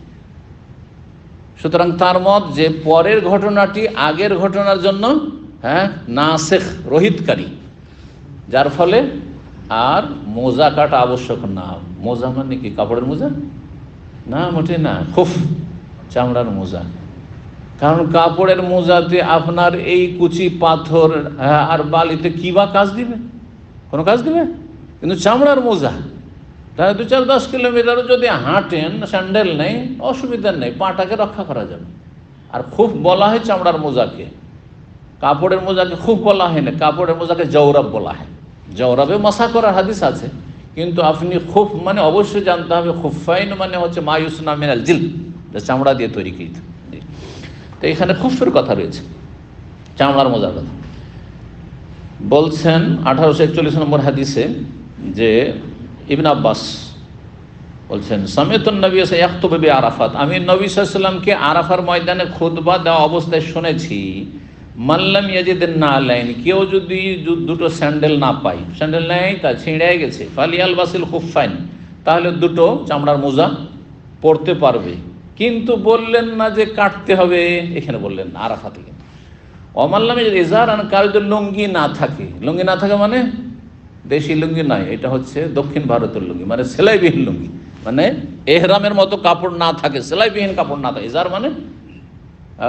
সুতরাং তার মত যে পরের ঘটনাটি আগের ঘটনার জন্য নাসেখ, রহিতকারী, যার ফলে আর মোজা কাটা আবশ্যক না। মোজা মানে কি, কাপড়ের মোজা না, মোটে না, খুফ, চামড়ার মোজা। কারণ কাপড়ের মোজাতে আপনার এই কুচি পাথর আর বালিতে কি বা কাজ দিবে, কোনো কাজ দিবে? কিন্তু চামড়ার মোজা, তাহলে 2-4-10 কিলোমিটারও যদি হাঁটেন, স্যান্ডেল নেই, অসুবিধা নেই, পাটাকে রক্ষা করা যাবে। আর খুব বলা হয় চামড়ার মোজাকে, কাপড়ের মোজাকে খুব বলা হয় না, কাপড়ের মোজাকে জওরাব বলা হয়। জওরাবে মশা করার হাদিস আছে, কিন্তু আপনি খুব মানে অবশ্যই জানতে হবে, খুফাইন মানে হচ্ছে মায়ুসনা মিনাল জিল, চামড়া দিয়ে তৈরি কৃত। তো এখানে খুফের কথা রয়েছে, চামড়ার মোজার কথা বলছেন। 1841 নম্বর হাদিসে যে ইবনে আব্বাস বলছেন, সামিতুন নবী ইয়াখতুবু বিআরাফাত, আমি নবী সাল্লাল্লাহু আলাইহি ওয়াসাল্লামকে আরাফার ময়দানে খুতবা দেওয়া অবস্থায় শুনেছি, মাল্লাম ইয়াজিদিন নালাইন, কেউ যদি দুটো স্যান্ডেল না পায়, স্যান্ডেল নেই, তা ছিঁড়ে গেছে, ফালিয়াল বাসিল খুফাইন, তাহলে দুটো চামড়ার মোজা পরতে পারবে। কিন্তু বললেন না যে কাটতে হবে, এখানে বললেন না, আরাফাতে। কিন্তু অমাল্লামে ইজারান, কারো যদি লুঙ্গি না থাকে, লুঙ্গি না থাকে মানে দেশি লুঙ্গি নয়, এটা হচ্ছে দক্ষিণ ভারতের লুঙ্গি, মানে সেলাইবিহীন লুঙ্গি, মানে এহরামের মতো কাপড় না থাকে, সেলাইবিহীন কাপড় না থাকে। ইজার মানে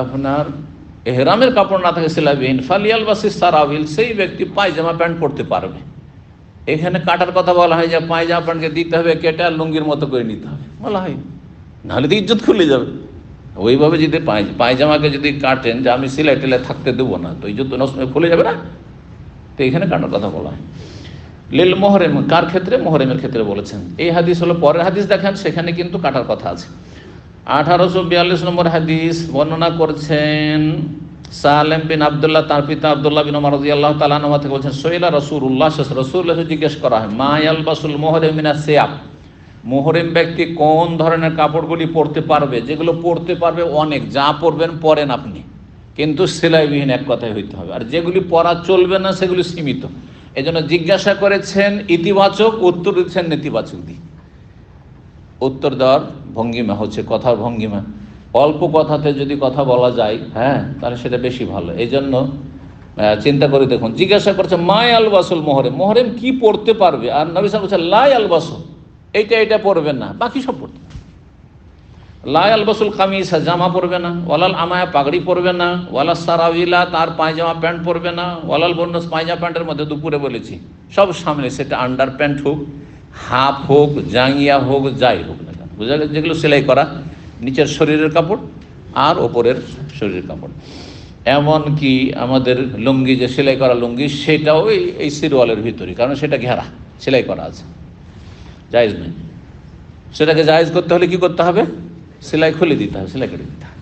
আপনার এহরামের কাপড় না থাকে, সেলাইবিহীন। ফালিয়াল বাসিস সারাবিল, সেই ব্যক্তি পায়জামা প্যান্ট পরতে পারবে। এখানে কাটার কথা বলা হয় যে পায়জামা প্যান্টকে দিতে হবে কেটে আর লুঙ্গির মতো করে নিতে হবে, বলা হয়, নাহলে তো ইজ্জত খুলে যাবে। ওইভাবে যদি পায়জামাকে যদি কাটেন যে আমি সেলাই টেলাই থাকতে দেবো না, তো ইজ্জত নষ্ট খুলে যাবে না। তো এখানে কাটার কথা বলা হয়। লিল মুহরিম, কার ক্ষেত্রে? মুহরিমের ক্ষেত্রে বলেছেন। এই হাদিস হলো পরের হাদিস, দেখেন সেখানে কিন্তু কাটার কথা আছে। 1842 নম্বর হাদিস বর্ণনা করছেন সালেম বিন আব্দুল্লাহ, তার পিতা আব্দুল্লাহ বিন ওমর রাদিয়াল্লাহু তাআলা আনহু থেকে বলছেন, সয়লা রাসূলুল্লাহ সাল্লাল্লাহু আলাইহি ওয়াসাল্লাম জিজ্ঞেস করা হয়, মা ইয়ালবাসুল মুহরিম মিনাস সিয়াব, মুহরিম ব্যক্তি কোন ধরনের কাপড়গুলি পরতে পারবে? যেগুলো পরতে পারবে অনেক, যা পরবেন পরেন আপনি, কিন্তু সেলাইবিহীন এক কথায় হইতে হবে। আর যেগুলি পরা চলবে না সেগুলি সীমিত। এই জন্য জিজ্ঞাসা করেছেন ইতিবাচক, উত্তর দিচ্ছেন নেতিবাচক দিয়ে। উত্তর দেওয়ার ভঙ্গিমা হচ্ছে কথার ভঙ্গিমা, অল্প কথাতে যদি কথা বলা যায় তাহলে সেটা বেশি ভালো। এই জন্য চিন্তা করে দেখুন, জিজ্ঞাসা করছে মা আলবাসুল মুহরিম, মুহরিম কি পড়তে পারবে? আর নবী সাল্লাল্লাহু আলাইহি ওয়াসাল্লাম বলছেন লা আলবাসু, এইটা পড়বেন না, বাকি সব পড়তে। লা আলবাসুল কামিসা, জামা পরবে না, ওয়ালাল আমায়া, পাগড়ি পরবে না, ওয়ালাল সারাবিলা, তার পায়জামা প্যান্ট পরবে না, ওয়ালাল বন্নস, পায়জামা প্যান্টের মধ্যে দুপুরে বলেছি সব সামনে, সেটা আন্ডার প্যান্ট হোক, হাফ হোক, জাঙ্গিয়া হোক, যাই হোক না কেন, বোঝা গেছে, যেগুলো সেলাই করা, নিচের শরীরের কাপড় আর ওপরের শরীরের কাপড়। এমন কি আমাদের লুঙ্গি, যে সেলাই করা লুঙ্গি, সেটাও এই সিরওয়ালের ভিতরে, কারণ সেটা ঘেরা সেলাই করা আছে, জায়েজ নেই। সেটাকে জায়েজ করতে হলে কি করতে হবে? সেলাই খুলে দিতে হবে, সেলাই করে দিতে হবে।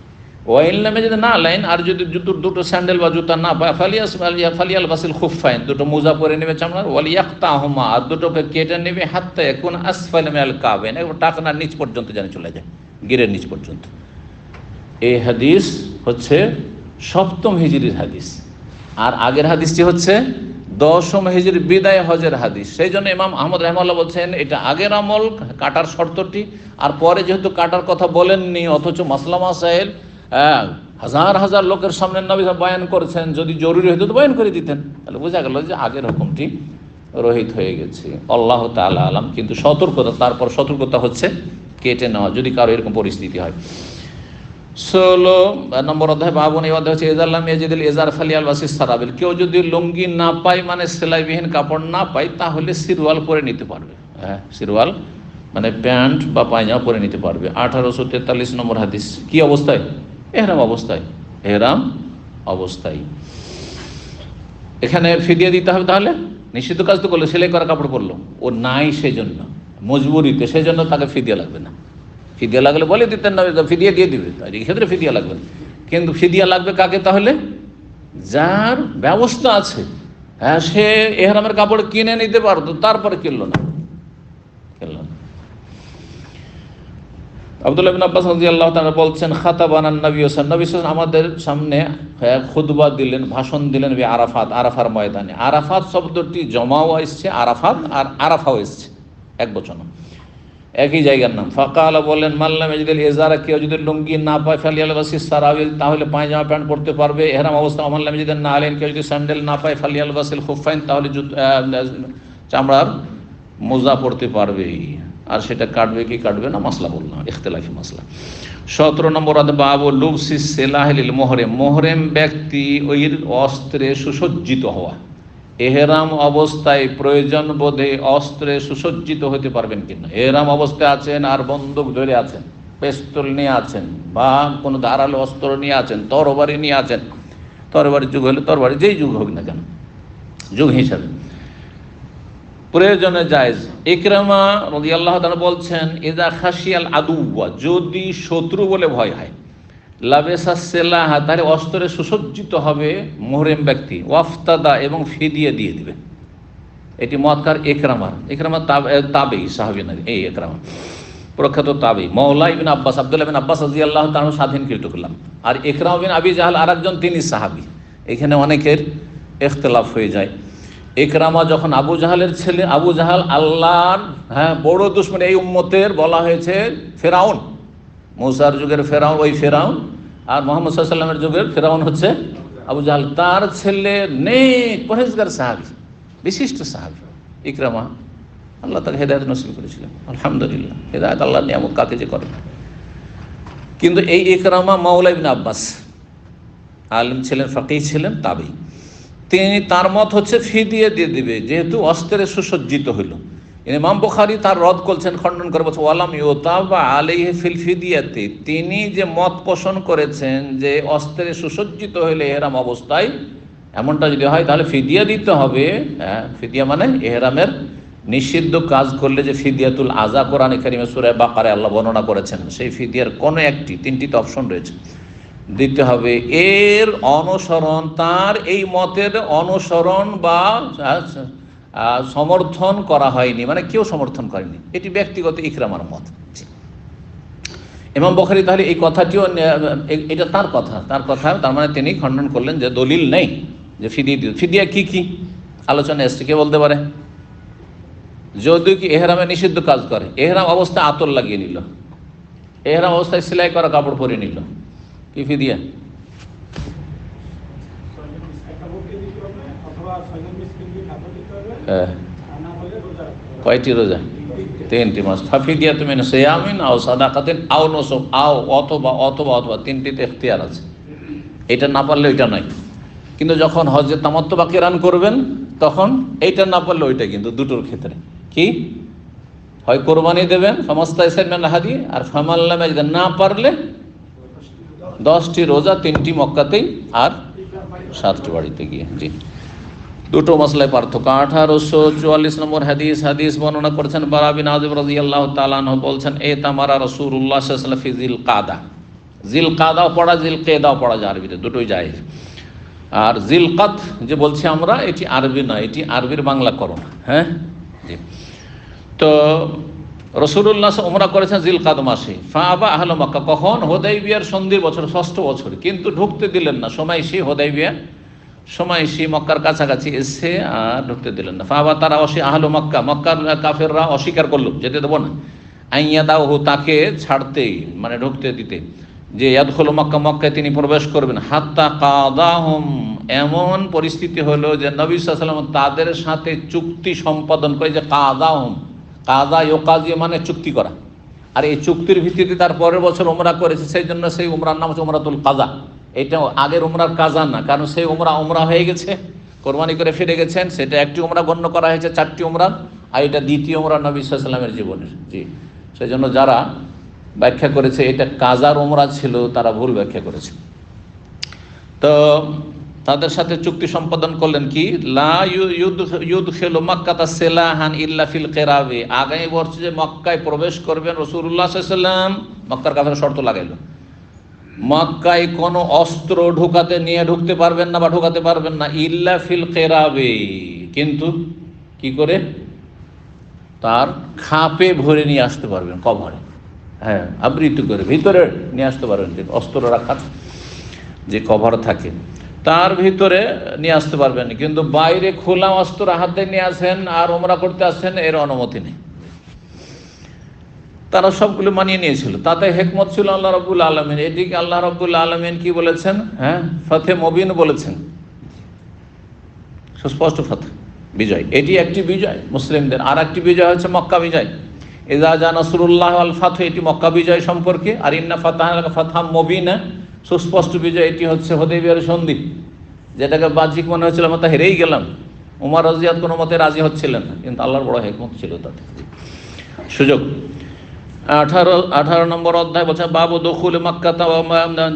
ওয়াইল নামে যদি না লাইন, আর যদি দুটো স্যান্ডেল বা জুতা না পায়, ফালিয়াল বাসিল খুফাইন, দুটো মোজা পরে নেবে চামড়ার, ওয়ালিয়াক্তাহুমা, আর দুটোকে কেটে নেবে, হাত্তা ইয়াকুন আসফালা মিনাল কাবাইন, টাকনার নিচ পর্যন্ত যেন চলে যায়, গিরের নিচ পর্যন্ত। এই হাদিস হচ্ছে 7ম হিজরির হাদিস, আর আগের হাদিসটি হচ্ছে 10ম হিজরি বিদায় হজের হাদিস। সেই জন্য ইমাম আহমদ রাহমাহুল্লাহ বলছেন এটা আগের আমল কাটার শর্তটি, আর পরে যেহেতু কাটার কথা বলেননি অথচ মাসলা মাসাইল হাজার হাজার লোকের সামনে নবী বয়ান করেছেন, যদি জরুরি হতো তো বয়ান করে দিতেন, তাহলে বোঝা গেল যে আগের হুকুমটি রহিত হয়ে গেছে। আল্লাহ তাআলা আলাম। কিন্তু সতর্কতা, তারপর সতর্কতা হচ্ছে কেটে নেওয়া যদি কারো এরকম পরিস্থিতি হয়। 16 নম্বর অধ্যায় বাবুন, এই অধ্যায় হচ্ছে এজাল্লাম এজিদুল এজার ফালিয়াল ওয়াসিস সারাবিল। কেউ যদি লুঙ্গি না পায়, মানে সেলাইবিহীন কাপড় না পায়, তাহলে সিরওয়াল পরে নিতে পারবে। হ্যাঁ, সিরওয়াল মানে প্যান্ট বা পায়জামা পরে নিতে পারবে। 1843 নম্বর হাদিস। কি অবস্থায়? এহরাম অবস্থায়। এহরাম অবস্থায়। এখানে ফিদিয়া দিতে হবে। তাহলে নিষিদ্ধ কাজ তো করলো, সেলাই করা কাপড় পরলো, ও নাই সেই জন্য মজবুরিতে, সেই জন্য তাকে ফিদিয়া লাগবে না। ফিদিয়া লাগলে বলে দিতেন না, ফিদিয়া দিয়ে দিবে, তাই এই ক্ষেত্রে ফিদিয়া লাগবে না। কিন্তু ফিদিয়া লাগবে কাকে? তাহলে যার ব্যবস্থা আছে, হ্যাঁ, সে এহরামের কাপড় কিনে নিতে পারতো, তারপরে কিনলো না। আব্দুল্লাহ ইবনে আব্বাস রাদিয়াল্লাহু তাআলা বলছেন, খাতাবানান নবী সাল্লাল্লাহু আলাইহি ওয়াসাল্লাম, আমাদের সামনে খুতবা দিলেন, ভাষণ দিলেন আরাফাত, আরাফার ময়দানে। আরাফাত শব্দটি জমাও এসছে, আরাফাত আর আরাফাও এসছে, এক বচন, একই জায়গার নাম। ফাকালা বললেন, মাল্লাম ইয়াজিদুল ইজারা, কেউ যদি লুঙ্গি না পায়, ফালিয়ালবাসিস সারাবিল, তাহলে পায়জামা প্যান্ট পরতে পারবে এহরাম অবস্থা। মাল্লাম ইয়াজিদুন নাআলাইন, কেউ যদি স্যান্ডেল না পায়, ফালিয়ালবাসিল খুফাইন, তাহলে চামড়ার মোজা পরতে পারবে। আর সেটা কাটবে কি কাটবে না মাসলা বললাম, ইখতিলাফি মাসলা। 17 নম্বর বাবু লুবসিস সেলাহিল মোহরেম, মোহরেম ব্যক্তি ওই অস্ত্রে সুসজ্জিত হওয়া। এহরাম অবস্থায় প্রয়োজন বোধে অস্ত্রে সুসজ্জিত হতে পারবেন কিনা। এহরাম অবস্থায় আছেন আর বন্দুক ধরে আছেন, পিস্তল নিয়ে আছেন, বা কোনো ধারালো অস্ত্র নিয়ে আছেন, তরবারি নিয়ে আছেন, তরবারির যুগ হলে তরবারি, যেই যুগ হোক না কেন, যুগ হিসাবে প্রয়োজনে জায়েজ। ইকরামা রাদিয়াল্লাহু তাআলা বলছেন, ইযা খাশিয়াল আদুওয়া, যদি শত্রু বলে ভয় হয়, লাবেসা সেলাহা, তাহলে অস্ত্রে সুসজ্জিত হবে মুহরিম ব্যক্তি, ওয়াফতাদা, এবং ফিদিয়া দিয়ে দিবে। এটি মতকার ইকরামার। ইকরামা তাবেঈ সাহাবী না, এই ইকরামা প্রখ্যাত তাবেঈ, মাওলা ইবনে আব্বাস, আব্দুল্লাহ ইবনে আব্বাস রাদিয়াল্লাহু তাআলা স্বাধীনকৃত করলাম। আর ইকরামা বিন আবি জাহল আরেকজন, তিনি সাহাবী। এখানে অনেকের ইখতিলাফ হয়ে যায়। ইকরামা যখন আবু জাহালের ছেলে, আবু জাহাল আল্লাহর বড় দুশমন, এই উম্মতের বলা হয়েছে ফেরাউন, মুসার যুগের ফেরাউন ওই ফেরাউন, আর মুহাম্মদ সাল্লাল্লাহু আলাইহি ওয়াসাল্লামের যুগের ফেরাউন হচ্ছে আবু জাহাল। তার ছেলে নেক পরহেজগার সাহাবী, বিশিষ্ট সাহাবী ইকরামা। আল্লাহ তাকে হেদায়েত নসিব করেছিলেন, আলহামদুলিল্লাহ। হেদায়েত আল্লাহর নিয়ামত, কাকে যে করে। কিন্তু এই ইকরামা মাওলা ইবনে আব্বাস, আলিম ছিলেন, ফাকিহ ছিলেন, তাবেঈ। তিনি, তার মত হচ্ছে ফিদিয়া দিয়ে দিবে, যেহেতু অস্ত্রে সুসজ্জিত হইল। ইমাম বুখারী তার রদ করছেন, খণ্ডন করে বলছে, ওয়ালাম ইউতাবা আলাইহি ফিল ফিদিয়াতি, তিনি যে মত পোষণ করেছেন যে অস্ত্রে সুসজ্জিত হইলে এহরাম অবস্থায় এমনটা যদি হয়, তাহলে ফিদিয়া দিতে হবে। ফিদিয়া মানে এহরামের নিষিদ্ধ কাজ করলে যে ফিদিয়াতুল আযা, কোরআনে কারিমে সূরা বাকারায় আল্লাহ বর্ণনা করেছেন, সেই ফিদিয়ার কোনো একটি, তিনটিতে অপশন রয়েছে, দিতে হবে। এর অনুসরণ, তার এই মতের অনুসরণ বা সমর্থন করা হয়নি, মানে কেউ সমর্থন করেনি, এটি ব্যক্তিগত ইকরামার মত। ইমাম বুখারী তাহলে এই কথাটিও, এটা তার কথা, তার মানে তিনি খণ্ডন করলেন যে দলিল নেই যে ফিদিয়া কি কি আলোচনা এসছে, কে বলতে পারে? যদি কি এহরামে নিষিদ্ধ কাজ করে, এহরাম অবস্থায় আতর লাগিয়ে নিল, এহরাম অবস্থায় সেলাই করা কাপড় পরে নিল, কি ফিদিয়া? কয়টি রোজা? 3টি মাস। ফাফিদিয়া তুমি সিয়ামিন আও সাদাকাতিন আও নুসুক, আও অথবা তিনটিতে ইখতিয়ার আছে, এটা না পারলে ওইটা নয়। কিন্তু যখন হজে তামাত্তু বা কিরান করবেন, তখন এইটা না পারলে ওইটা, কিন্তু দুটোর ক্ষেত্রে কি হয়, কোরবানি দেবেন ফামাস্তাইসার মিন হাদি, আর ফামাল্লাম ইয়াজিদ, না পারলে 10টি রোজা, 3টি মক্কাতেই আর 7টি বাড়িতে গিয়ে। জি, দুটো মাসলায় পার্থক্য। 1844 নম্বর হাদিস বর্ণনা করেছেন বারা বিন আযিব রাদিয়াল্লাহু তাআলা আনহু, বলছেন, তামারা রাসূলুল্লাহ সাল্লাল্লাহু আলাইহি ওয়াসাল্লাম ফি জিলকাদা, জিলকাদাও পড়া, জিলকেদাও পড়া যায়, আরবিতে দুটোই যায়। আর জিলকাদ যে বলছি আমরা, এটি আরবি নয়, এটি আরবির বাংলাকরণ। হ্যাঁ, জি। তো রাসূলুল্লাহ উমরা করেছেন জিলকাদ মাসে। ফাআবা আহলু মক্কা, কখন? হুদাইবিয়ার সন্ধির বছর, 6ষ্ঠ বছর, কিন্তু ঢুকতে দিলেন না। সময় সেই হুদাইবিয়া সময়সী মক্কার কাছাকাছি এসে আর ঢুকতে দিলেন না। ফাবা তারা আহলু মক্কা, মক্কার কাফেররা অস্বীকার করলো, যেতে দেবো না। আইয়া দাও, তাকে ছাড়তেই, মানে ঢুকতে দিতে, যে ইয়াদখুলু মক্কা, মক্কায় তিনি প্রবেশ করবেন। হাত্তা কাদাহুম, এমন পরিস্থিতি হলো যে নবী সাল্লাল্লাহু আলাইহি ওয়াসাল্লাম তাদের সাথে চুক্তি সম্পাদন করে। যে কাদাহুম, কাদা ইউকাজি মানে চুক্তি করা, আর এই চুক্তির ভিত্তিতে তার পরের বছর উমরা করেছে, সেই জন্য সেই উমরার নাম হচ্ছে উমরাতুল কাজা। এটা আগের উমরার কাজা না, কারণ সেই উমরা হয়ে গেছে, কোরবানি করে ফিরে গেছেন, সেটা একটি উমরা গণ্য করা হয়েছে 4টি উমরা, আর এটা দ্বিতীয় উমরা নবী সাল্লাল্লাহু আলাইহি ওয়াসাল্লামের জীবনের। জি, সেই জন্য যারা ব্যাখ্যা করেছে এটা কাজার উমরা ছিল, তারা ভুল ব্যাখ্যা করেছে। তো তাদের সাথে চুক্তি সম্পাদন করলেন কি, লা ইউদখিলু মাক্কাতা সিলাহান ইল্লা ফিল কিরাবি, আগামী বছর যে মক্কায় প্রবেশ করবেন রাসূলুল্লাহ সাল্লাল্লাহু আলাইহি ওয়াসাল্লাম, মক্কার কাফেররা শর্ত লাগাইল, মক্কায় কোনো অস্ত্র ঢুকতে পারবেন না বা ঢুকাতে পারবেন না, ইল্লা ফিল কিরাবি, কিন্তু কি করে, তার খাপে ভরে নিয়ে আসতে পারবেন, কভারে, হ্যাঁ, আবৃত করে ভিতরে নিয়ে আসতে পারবেন, অস্ত্র রাখার যে কভার থাকে তার ভিতরে নিয়ে আসতে পারবেন, কিন্তু বাইরে খোলা অস্ত্র হাতে নিয়ে আসেন আর ওমরা করতে আসেন, এর অনুমতি নেই। তারা সবগুলো মানিয়ে নিয়েছিল, তাতে হেকমত ছিল আল্লাহ রাব্বুল আলামিন। এটিকে আল্লাহ রাব্বুল আলামিন কি বলেছেন, হ্যাঁ, ফাতহে মুবিন বলেছেন, সুস্পষ্ট ফাতহ, বিজয়। এটি একটি বিজয় মুসলিমদের। আর একটি বিজয় হচ্ছে মক্কা বিজয়, ইযা জা নাসরুল্লাহ ওয়াল ফাতহ, এটি মক্কা বিজয় সম্পর্কে। আর ইন্না ফাতাহনাকা ফাতহাম মুবিনা, সুস্পষ্ট বিজয়, এটি হচ্ছে হুদায়বিয়ার সন্ধি, যেটাকে বাহ্যিক মনে হচ্ছিল আমরা তা হেরেই গেলাম। উমর রাদিয়াল্লাহু কোনো মতে রাজি হচ্ছিলেন না, কিন্তু আল্লাহর বড় হিকমত ছিল তাতে সুযোগ। 18 নম্বর অধ্যায় বলছে বাবু দখুল মাক্কাতা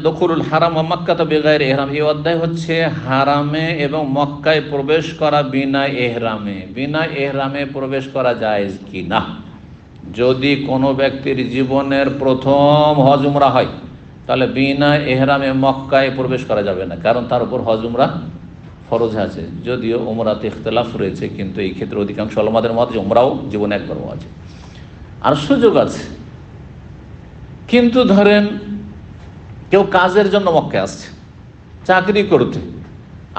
দখুলুল হারাম ওয়া মাক্কাতা বিগাইরি ইহরাম। এই অধ্যায় হচ্ছে হারামে এবং মক্কায় প্রবেশ করা বিনা এহরামে। বিনা এহরামে প্রবেশ করা জায়েজ কি না। যদি কোনো ব্যক্তির জীবনের প্রথম হজ উমরা হয়, তাহলে বিনা এহরামে মক্কায় প্রবেশ করা যাবে না, কারণ তার উপর হজ উমরা ফরজ আছে। যদিও উমরাতে ইখতিলাফ রয়েছে, কিন্তু এই ক্ষেত্রে অধিকাংশ উলামাদের মত যে উমরাও জীবনে একবার আছে। আর সুযোগ আছে, কিন্তু ধরেন কেউ কাজের জন্য মক্কায় আসছে, চাকরি করতে,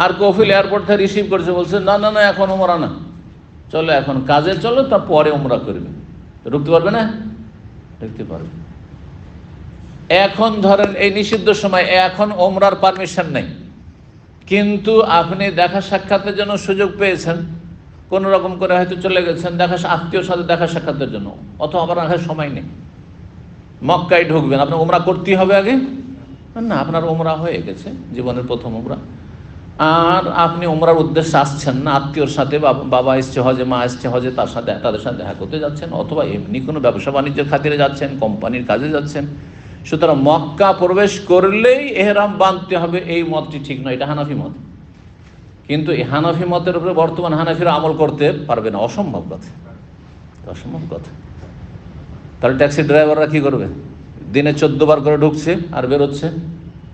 আর কফিল এয়ারপোর্ট থেকে রিসিভ করছে, বলছে না না না এখন উমরা না, চলো এখন কাজে চলো, তারপরে উমরা করবে। তো ঢুকতে পারবে না? ঢুকতে পারবে। এখন ধরেন এই নিষিদ্ধ সময়, এখন উমরার পারমিশন নেই, কিন্তু আপনি দেখা সাক্ষাতের জন্য সুযোগ পেয়েছেন, কোনো রকম করে হয়তো চলে গেছেন আত্মীয়র সাথে দেখা সাক্ষাতের জন্য, অথবা আবার রাখার সময় নেই, মক্কায় ঢুকবেন, আপনার উমরা করতেই হবে আগে না? আপনার উমরা হয়ে গেছে, জীবনের প্রথম উমরা, আর আপনি উমরার উদ্দেশ্যে আসছেন না, আত্মীয়র সাথে, বাবা এসছে হজে, মা এসছে হজে, তাদের সাথে দেখা করতে যাচ্ছেন, অথবা এমনি কোনো ব্যবসা বাণিজ্যের খাতিরে যাচ্ছেন, কোম্পানির কাজে যাচ্ছেন। সুতরাং মক্কা প্রবেশ করলেই এহরাম বাঁধতে হবে, এই মতটি ঠিক নয়, এটা হানাফি মত। কিন্তু এই হানাফি মতের উপরে বর্তমান হানাফিরা আমল করতে পারবে না, অসম্ভব কথা, অসম্ভব কথা। তাহলে ট্যাক্সি ড্রাইভাররা কি করবে? দিনে 14 বার করে ঢুকছে আর বেরোচ্ছে,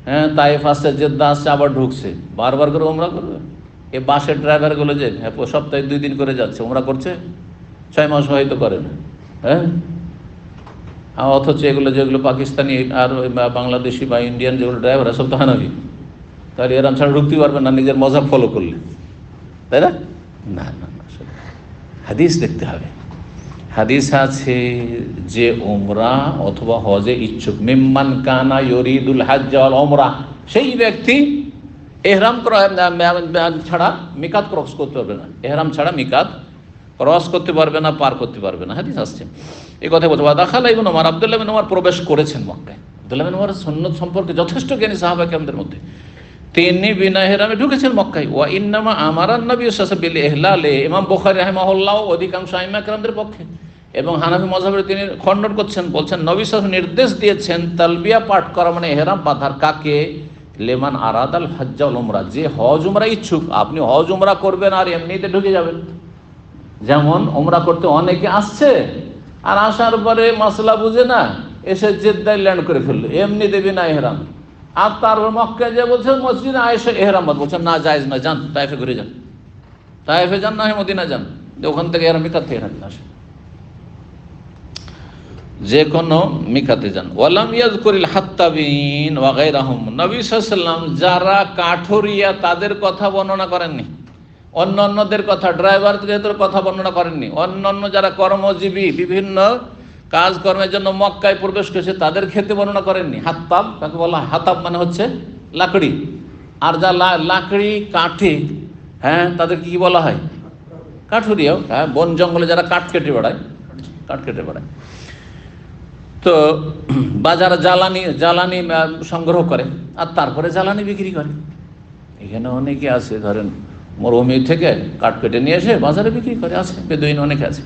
হ্যাঁ, তাইফ আসছে, জেদ্দা আসছে, আবার ঢুকছে, বারবার করে উমরা করবে। এই বাসের ড্রাইভারগুলো যে সপ্তাহে 2 দিন করে যাচ্ছে, উমরা করছে 6 মাস হয়তো করে না, হ্যাঁ। অথচ যেগুলো পাকিস্তানি আর বাংলাদেশি বা ইন্ডিয়ান যেগুলো ড্রাইভার, সব তো হানাফি, তাহলে এরাম ছাড়া ঢুকতে পারবে না নিজের মজাব ফলো করলে, তাই না? না না না, হাদিস দেখতে হবে। হাদিস আছে যে উমরা অথবা হজে ইচ্ছুক, মিম্মান কানা ইউরিদুল হজ্জ ওয়াল উমরা, সেই ব্যক্তি এহরাম ছাড়া মিকাত ক্রস করতে পারবে না, এহরাম ছাড়া মিকাত ক্রস করতে পারবে না, পার করতে পারবে না। হাদিস আসছে এই কথা বলতে। দাখালা ইবনে ওমর, আব্দুল্লাহ ইবনে ওমর প্রবেশ করেছেন মক্কায়। আব্দুল্লাহ ইবনে ওমর সুন্নাত সম্পর্কে যথেষ্ট জ্ঞানী সাহাবা কেরামদের মধ্যে, তিনি বিনা এহরামে ঢুকেছেন মক্কায়। ওয়া ইন্নামা আমারান নবী সাল্লাল্লাহু আলাইহি ওয়াসাল্লাম বিল ইহলালে, ইমাম বুখারী রাহিমাহুল্লাহ অধিকাংশ আইম্মা কেরামদের পক্ষে এবং হানাফি মাযহাবের তিনি খণ্ডন করছেন, বলছেন নবী সাল্লাল্লাহু আলাইহি ওয়াসাল্লাম নির্দেশ দিয়েছেন তালবিয়া পাঠ করা মানে এহরাম বাঁধার। কাকে? লিমান আরাদাল হজ্জ ওয়াল উমরা, যে হজ উমরা ইচ্ছুক। আপনি হজ উমরা করবেন আর এমনিতে ঢুকে যাবেন, যেমন উমরা করতে অনেকে আসছে আর আসার পরে মাসলা বুঝে না, এসে জেদ্দায় ল্যান্ড করে ফেললো, এমনি দেবে না এহরাম। আর তারপর মক্কায় যে বলছেন মসজিদে আয়েশা এহরাম বাঁধ, বলছেন না জায়েজ না, যান তায়েফে ঘুরে যান, তায়েফে যান, না হয় মদিনা যান, ওখান থেকে এহরাম মিকাত থেকে আসে। যে কোনো মিকাতে যান। ওয়ালাম ইয়াযকুরিল হাত্তাবিন ওয়া গায়রাহুম, নবী সাল্লাল্লাহু আলাইহি ওয়াসাল্লাম যারা কাঠুরিয়া তাদের কথা বর্ণনা করেননি, অন্যান্যদের কথা, ড্রাইভারদের কথা বর্ণনা করেননি, অন্যান্য যারা কর্মজীবী বিভিন্ন কাজকর্মের জন্য মক্কায় প্রবেশ করেছে তাদের ক্ষেত্রে বর্ণনা করেননি। হাত্তাব তাকে বলা হয়, হাতাব মানে হচ্ছে লাকড়ি, আর যা লাকড়ি কাঠে, হ্যাঁ তাদের কি বলা হয়? কাঠুরিয়াও। হ্যাঁ, বন জঙ্গলে যারা কাঠ কেটে বেড়ায়, কাঠ কেটে বেড়ায়। তো বাজার জ্বালানি সংগ্রহ করে আর তারপরে জ্বালানি বিক্রি করে। এখানে অনেকে আছে, ধরেন মরুভূমি থেকে কাঠ কেটে নিয়ে এসে বাজারে বিক্রি করে, আছে বেদুইন অনেকে আছে।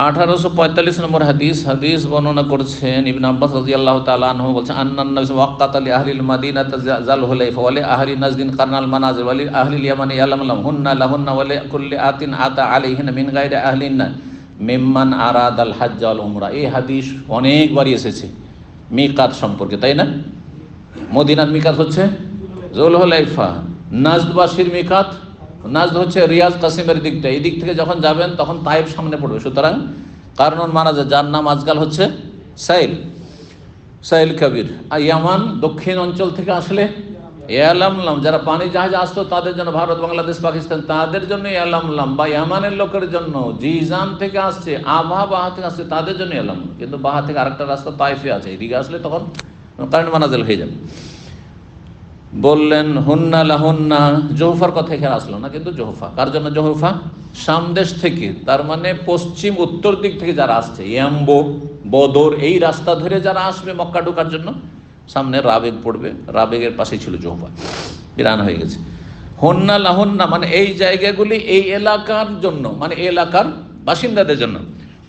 1845 নম্বর হাদিস বর্ণনা করছেন ইবনে আব্বাস রাদিয়াল্লাহু তাআলা আনহু, বলছেন আন্নান নবী ওয়াক্কাতা লি আহলিল মাদিনাতি যাল হুলাইফা ওয়া লি আহলি নাজদিন কারনাল মানাজিল ওয়া লি আহলিল ইয়ামানি ইয়ালামলাম হুন্না লাহুন্না ওয়া লি কুল্লি আতিন আতা আলাইহিন মিন গায়রি আহলিন্না মিম্মান আরাদাল হজ্জ ওয়াল উমরা। এই হাদিস অনেকবারই এসেছে মিকাত সম্পর্কে, তাই না? মদিনার মিকাত হচ্ছে জুল হুলাইফা, নাজদবাসীর মিকাত, নাজদ হচ্ছে রিয়াজ কাসিমের দিকটা, এই দিক থেকে যখন যাবেন তখন তাইফ সামনে পড়বে। সুতরাং কারণ মানা যায়, যার নাম আজকাল হচ্ছে সাইল কবির। আর ইয়ামান দক্ষিণ অঞ্চল থেকে আসলে ইয়ালামলাম, যারা পানি জাহাজে আসতো তাদের জন্য, ভারত বাংলাদেশ পাকিস্তান তাদের জন্য ইয়ালামলাম, বা ইয়ামানের লোকের জন্য জিজান থেকে আসছে, বাহা থেকে আসছে তাদের জন্য ইয়ালাম। কিন্তু বাহা থেকে আরেকটা রাস্তা তাইফে আছে, এদিকে আসলে তখন কারেন্ট মানাজেল হয়ে যাবে। বললেন হুন্না লাহুন্না, জোহফার কথা এখানে আসলো না, কিন্তু জোহফা কার জন্য? জোহফা সামদেশ থেকে, তার মানে পশ্চিম উত্তর দিক থেকে যারা আসছে, ইয়াম্বো বদর এই রাস্তা ধরে যারা আসবে মক্কা ঢোকার জন্য, সামনে রাবেগ পড়বে, রাবেগের পাশেই ছিল জোহফা, বিরান হয়ে গেছে। হুন্না লাহুন্না মানে এই জায়গাগুলি এই এলাকার জন্য, মানে এই এলাকার বাসিন্দাদের জন্য।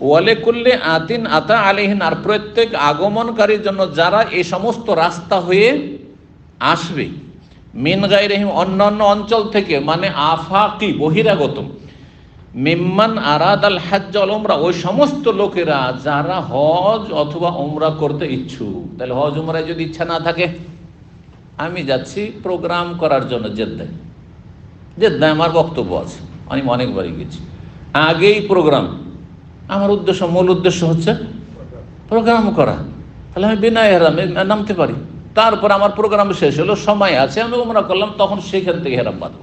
ওয়ালে কুল্লে আতিন আতা আলাইহিন, আর প্রত্যেক আগমনকারীর জন্য যারা এই সমস্ত রাস্তা হয়ে আসবে, মিন গায়রিহিম অন্যান্য অঞ্চল থেকে, মানে আফাকি বহিরাগত, মিম্মান আরাদাল হজ্জ ওয়াল উমরা ওই সমস্ত লোকেরা যারা হজ অথবা উমরা করতে ইচ্ছুক। তাহলে হজ উমরায় যদি ইচ্ছা না থাকে, আমি যাচ্ছি প্রোগ্রাম করার জন্য জেদ্দায় আমার বক্তব্য আছে, আমি অনেকবারই গেছি, আগেই প্রোগ্রাম, আমার মূল উদ্দেশ্য হচ্ছে প্রোগ্রাম করা, তাহলে আমি বিনা ইহরামে নামতে পারি। তারপর আমার প্রোগ্রাম শেষ হলো, সময় আছে, আমি উমরা করলাম, তখন সেখান থেকে ইহরাম বাঁধব।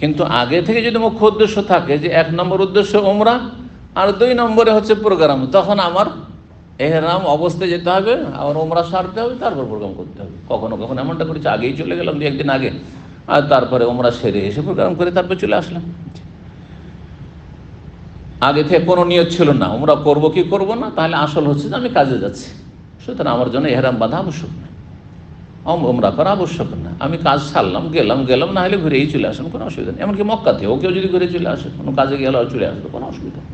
কিন্তু আগে থেকে যদি মুখ্য উদ্দেশ্য থাকে যে 1 নম্বর উদ্দেশ্য উমরা আর 2 নম্বরে হচ্ছে প্রোগ্রাম, তখন আমার ইহরাম অবস্থায় যেতে হবে, আর উমরা সারতে হবে, তারপর প্রোগ্রাম করতে হবে। কখনো কখনো এমনটা করেছি, আগেই চলে গেলাম 2 একদিন আগে, আর তারপরে উমরা সেরে এসে প্রোগ্রাম করে তারপর চলে আসলাম। আগে থেকে কোনো নিয়ত ছিল না উমরা করব কি করব না, তাহলে আসল হচ্ছে যে আমি কাজে যাচ্ছি, সুতরাং আমার জন্য ইহরাম বাঁধা আবশ্যক না, উমরা করা আবশ্যক না। আমি কাজ সারলাম, গেলাম, না হলে ঘুরেই চলে আসলাম, কোনো অসুবিধা নেই। এমনকি মক্কাতেও কেউ যদি ঘুরে চলে আসে, কোনো কাজে গেলে চলে আসবে, কোনো অসুবিধা নেই।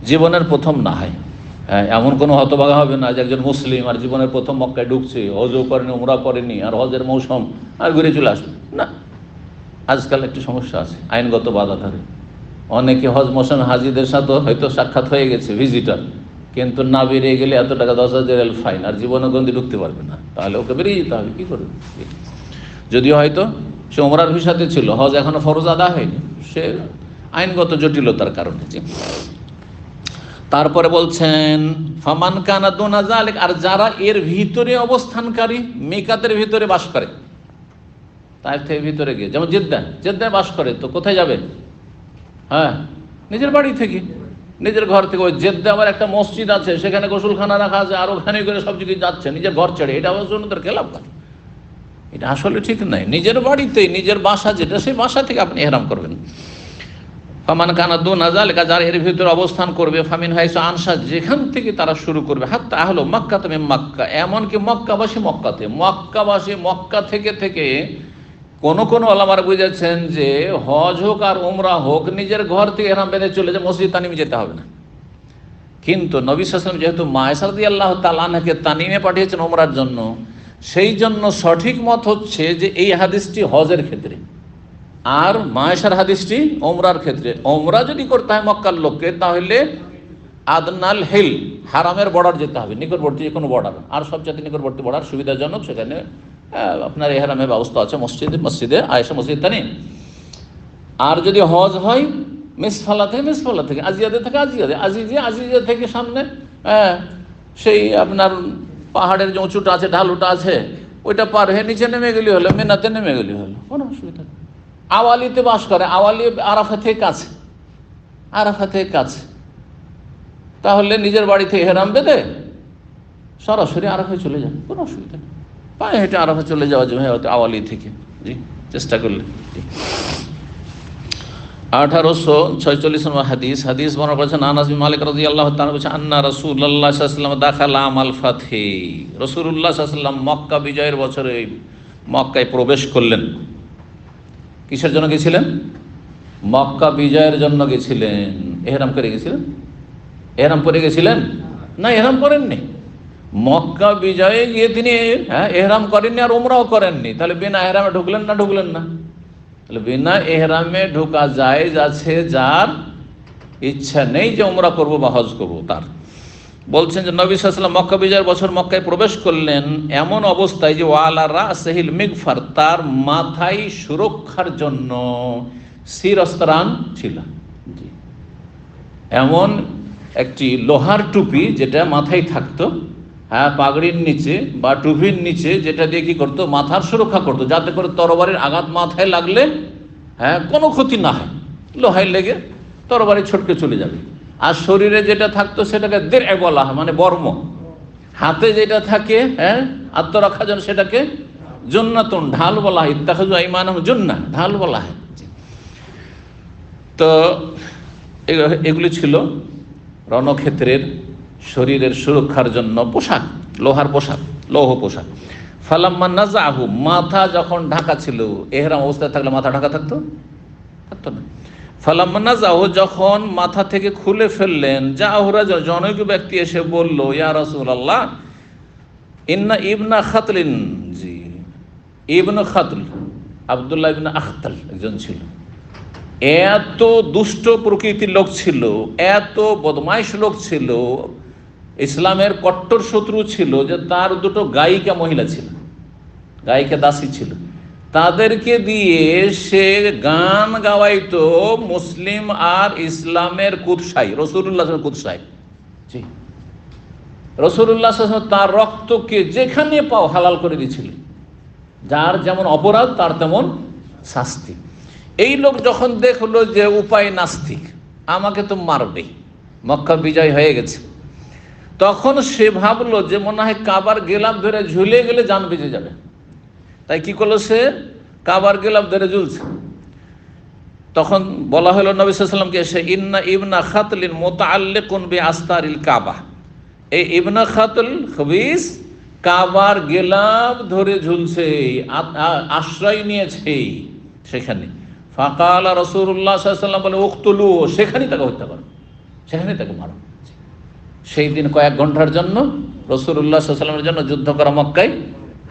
জীবনের প্রথম না হয়, হ্যাঁ, এমন কোনো হতভাগা হবে না যে একজন মুসলিম আর জীবনের প্রথম মক্কায় ঢুকছে, হজও করেনি, উমরা করেনি, আর হজের মৌসুম আর ঘুরে চলে আসবে না। আজকাল একটি সমস্যা আছে, আইনগত বাধা ধরে। অনেকে হজ মৌসুমে হাজিদের সাথে হয়তো সাক্ষাৎ হয়ে গেছে, ভিজিটার, কিন্তু না বেরিয়ে গেলে এত টাকা 10,000 ফাইন, আর জীবনে গন্দি ঢুকতে পারবে না, তাহলে ওকে বেরিয়ে যেতে হবে। কি করবে? যদিও হয়তো সে ওমরার ভিসাতে ছিল, হজ এখনো ফরজ আদা হয়নি, সে আইনগত জটিলতার কারণে। তারপরে বলছেন ফামান কানা দুনা যালিক, আর যারা এর ভিতরে অবস্থানকারী, মিকাতের ভিতরে বাস করে, তাইফ থেকে ভিতরে গিয়ে, যেমন জেদ্দায় বাস করে, তো কোথায় যাবে? হ্যাঁ, নিজের বাড়ি থেকে, নিজের ঘর থেকে। ওই জেদ্দা আবার একটা মসজিদ আছে, সেখানে গোসলখানা রাখা আছে, আর ওখানে করে সব জায়গায় যাচ্ছে নিজের ঘর ছেড়ে, এটা অবশ্য ওদের খেলাফ কাজ, এটা আসলে ঠিক নাই। নিজের বাড়িতেই, নিজের বাসা যেটা, সেই বাসা থেকে আপনি ইহরাম করবেন। ফামান কানা দুনা যালিকা, যারা এর ভিতরে অবস্থান করবে, ফামিন হাইসু আনসা, যেখান থেকে তারা শুরু করবে, হাত্তা আহলো মক্কা তুমি মক্কা, এমনকি মক্কাবাসী মক্কা থেকে কোন ওলামারা বুঝেছেন যে হজ হোক আর উমরা হোক, নিজের ঘর থেকে ইহরাম বেঁধে চলে যে মসজিদ তানিমে যেতে হবে না। কিন্তু নবী সাল্লাল্লাহু আলাইহি ওয়াসাল্লাম যেহেতু আয়েশা রাদিয়াল্লাহু তাআলা আনহাকে তানিমে পাঠিয়েছেন উমরার জন্য, সেই জন্য সঠিক মত হচ্ছে যে এই হাদিসটি হজের ক্ষেত্রে, আর আয়েশার হাদিসটি উমরার ক্ষেত্রে। উমরা যদি করতে হয় মক্কার লোককে, তাহলে আদনাল হিল, হারামের বর্ডার যেতে হবে, নিকটবর্তী যে কোনো বর্ডার, আর সবচেয়ে নিকটবর্তী বর্ডার সুবিধাজনক, সেখানে আপনার ইহরামের ব্যবস্থা আছে মসজিদে আয়েশা, মসজিদ তানিম। আর যদি হজ হয় মেসফালা থেকে আজিয়াদে থেকে আজিজিয়া থেকে সামনে সেই আপনার পাহাড়ের যে উঁচুটা আছে, ঢালুটা আছে, ওইটা পার হয়ে নিচে নেমে গেলি হলো, মেনাতে নেমে গেলি হলো, কোনো অসুবিধা নেই। আওয়ালিতে বাস করে, আওয়ালি আরাফা থেকে কাছে, তাহলে নিজের বাড়ি থেকে হেরাম বেঁধে সরাসরি আরাফায় চলে যান, কোনো অসুবিধা নেই। পায়ে হেঁটে আরাফা চলে যাওয়া যাবে আওয়ালি থেকে, জি, চেষ্টা করলে। 1846 নম্বর হাদিস বর্ণনা করেছেন আনাস বিন মালিক রাদিয়াল্লাহু তাআলা বলেছেন আন্না রাসূলুল্লাহ সাল্লাল্লাহু আলাইহি ওয়াসাল্লাম দাখালা আমাল ফাতহি, রাসূলুল্লাহ সাল্লাল্লাহু আলাইহি ওয়াসাল্লাম মক্কা বিজয়ের বছরে মক্কায় প্রবেশ করলেন। কিসের জন্য গেছিলেন? মক্কা বিজয়ের জন্য গেছিলেন। ইহরাম করে গেছিলেন? ইহরাম করে গেছিলেন না, ইহরাম করেননি। মক্কা বিজয়ে গিয়ে তিনি ইহরাম করেননি আর উমরাও করেননি, তাহলে বিনা ইহরামে ঢুকলেন না? তাহলে বিনা ইহরামে ঢোকা জায়েজ আছে যার ইচ্ছা নেই যে উমরা করব বা হজ করব তার। বলছেন যে নবী সাল্লাল্লাহু আলাইহি ওয়াসাল্লাম মক্কা বিজয়ের বছর মক্কায় প্রবেশ করলেন এমন অবস্থায় যে ওয়ালা রাসিল মিগফার, তার মাথায় সুরক্ষার জন্য শিরস্ত্রাণ ছিল। জি, এমন একটি লোহার টুপি যেটা মাথায় থাকতো, পাগড়ির নিচে বা টুপির নিচে, যেটা দিয়ে কি করতো, মাথার সুরক্ষা করতো, যাতে করে তরবারির আঘাত মাথায় লাগলে কোনো ক্ষতি না হয়, লোহায় লেগে তরবারি ছটকে চলে যাবে। আর শরীরে যেটা থাকতো সেটাকে দিরএ বলা হয়, মানে বর্ম। হাতে যেটা থাকে আত্মরক্ষার জন্য সেটাকে জুন্নাতুন, ঢাল বলা হয়। ইত্তাখাযু আইমানাহুম জুন্না, ঢাল বলা হয়। তো এগুলি ছিল রণক্ষেত্রের শরীরের সুরক্ষার জন্য পোশাক, লোহার পোশাক, লৌহ পোশাক। ফালাম্মা নাযাহু, মাথা যখন ঢাকা ছিল, ইহরাম অবস্থায় থাকলে মাথা ঢাকা থাকতো না। ফালাম্মা নাযাহু, যখন মাথা থেকে খুলে ফেললেন, জাআহু রাজুল, জনৈক ব্যক্তি এসে বলল, ইয়া রাসূলুল্লাহ ইন্না ইবনা খাতলিন, জি, ইবনে খাতল, আব্দুল্লাহ ইবনে আখতাল একজন ছিল, এত দুষ্ট প্রকৃতির লোক ছিল, এত বদমাইশ লোক ছিল, ইসলামের কট্টর শত্রু ছিল, যে তার দুটো গায়িকা মহিলা ছিল, গায়িকা দাসী ছিল, তাদেরকে দিয়ে সে গান গাওয়াইতো মুসলিম আর ইসলামের কুৎসাই, রাসূলুল্লাহ কুৎসাই। জি, রাসূলুল্লাহ তার রক্তকে যেখানে পাও হালাল করে দিয়েছিল, যার যেমন অপরাধ তার তেমন শাস্তি। এই লোক যখন দেখলো যে উপায় নাস্তিক, আমাকে তো মারবে, মক্কা বিজয় হয়ে গেছে, তখন সে ভাবলো যে মনে হয় কাবার গেলাফ ধরে ঝুলে গেলে জান বেঁচে যাবে। তাই কি করলো, সে কাবার গেলাফ ধরে ঝুলছে। তখন বলা হলো নবী সাল্লাল্লাহু আলাইহি ওয়াসাল্লামকে এসে, ইন্না ইবনা খাতলিন মুতাআল্লিকুন বিআস্তারিল কাবা, এই ইবনা খাতল খবিস কাবার গেলাফ ধরে ঝুলছে, আশ্রয় নিয়েছে সেখানে। ফাকালা রাসূলুল্লাহ সাল্লাল্লাহু আলাইহি ওয়াসাল্লাম, বলে উকতুলু, সেখানেই তাকে হত্যা করো, সেখানেই তাকে মারো। সেই দিন কয়েক ঘন্টার জন্য রাসূলুল্লাহ সাল্লাল্লাহু আলাইহি ওয়াসাল্লামের জন্য যুদ্ধ করা মক্কায়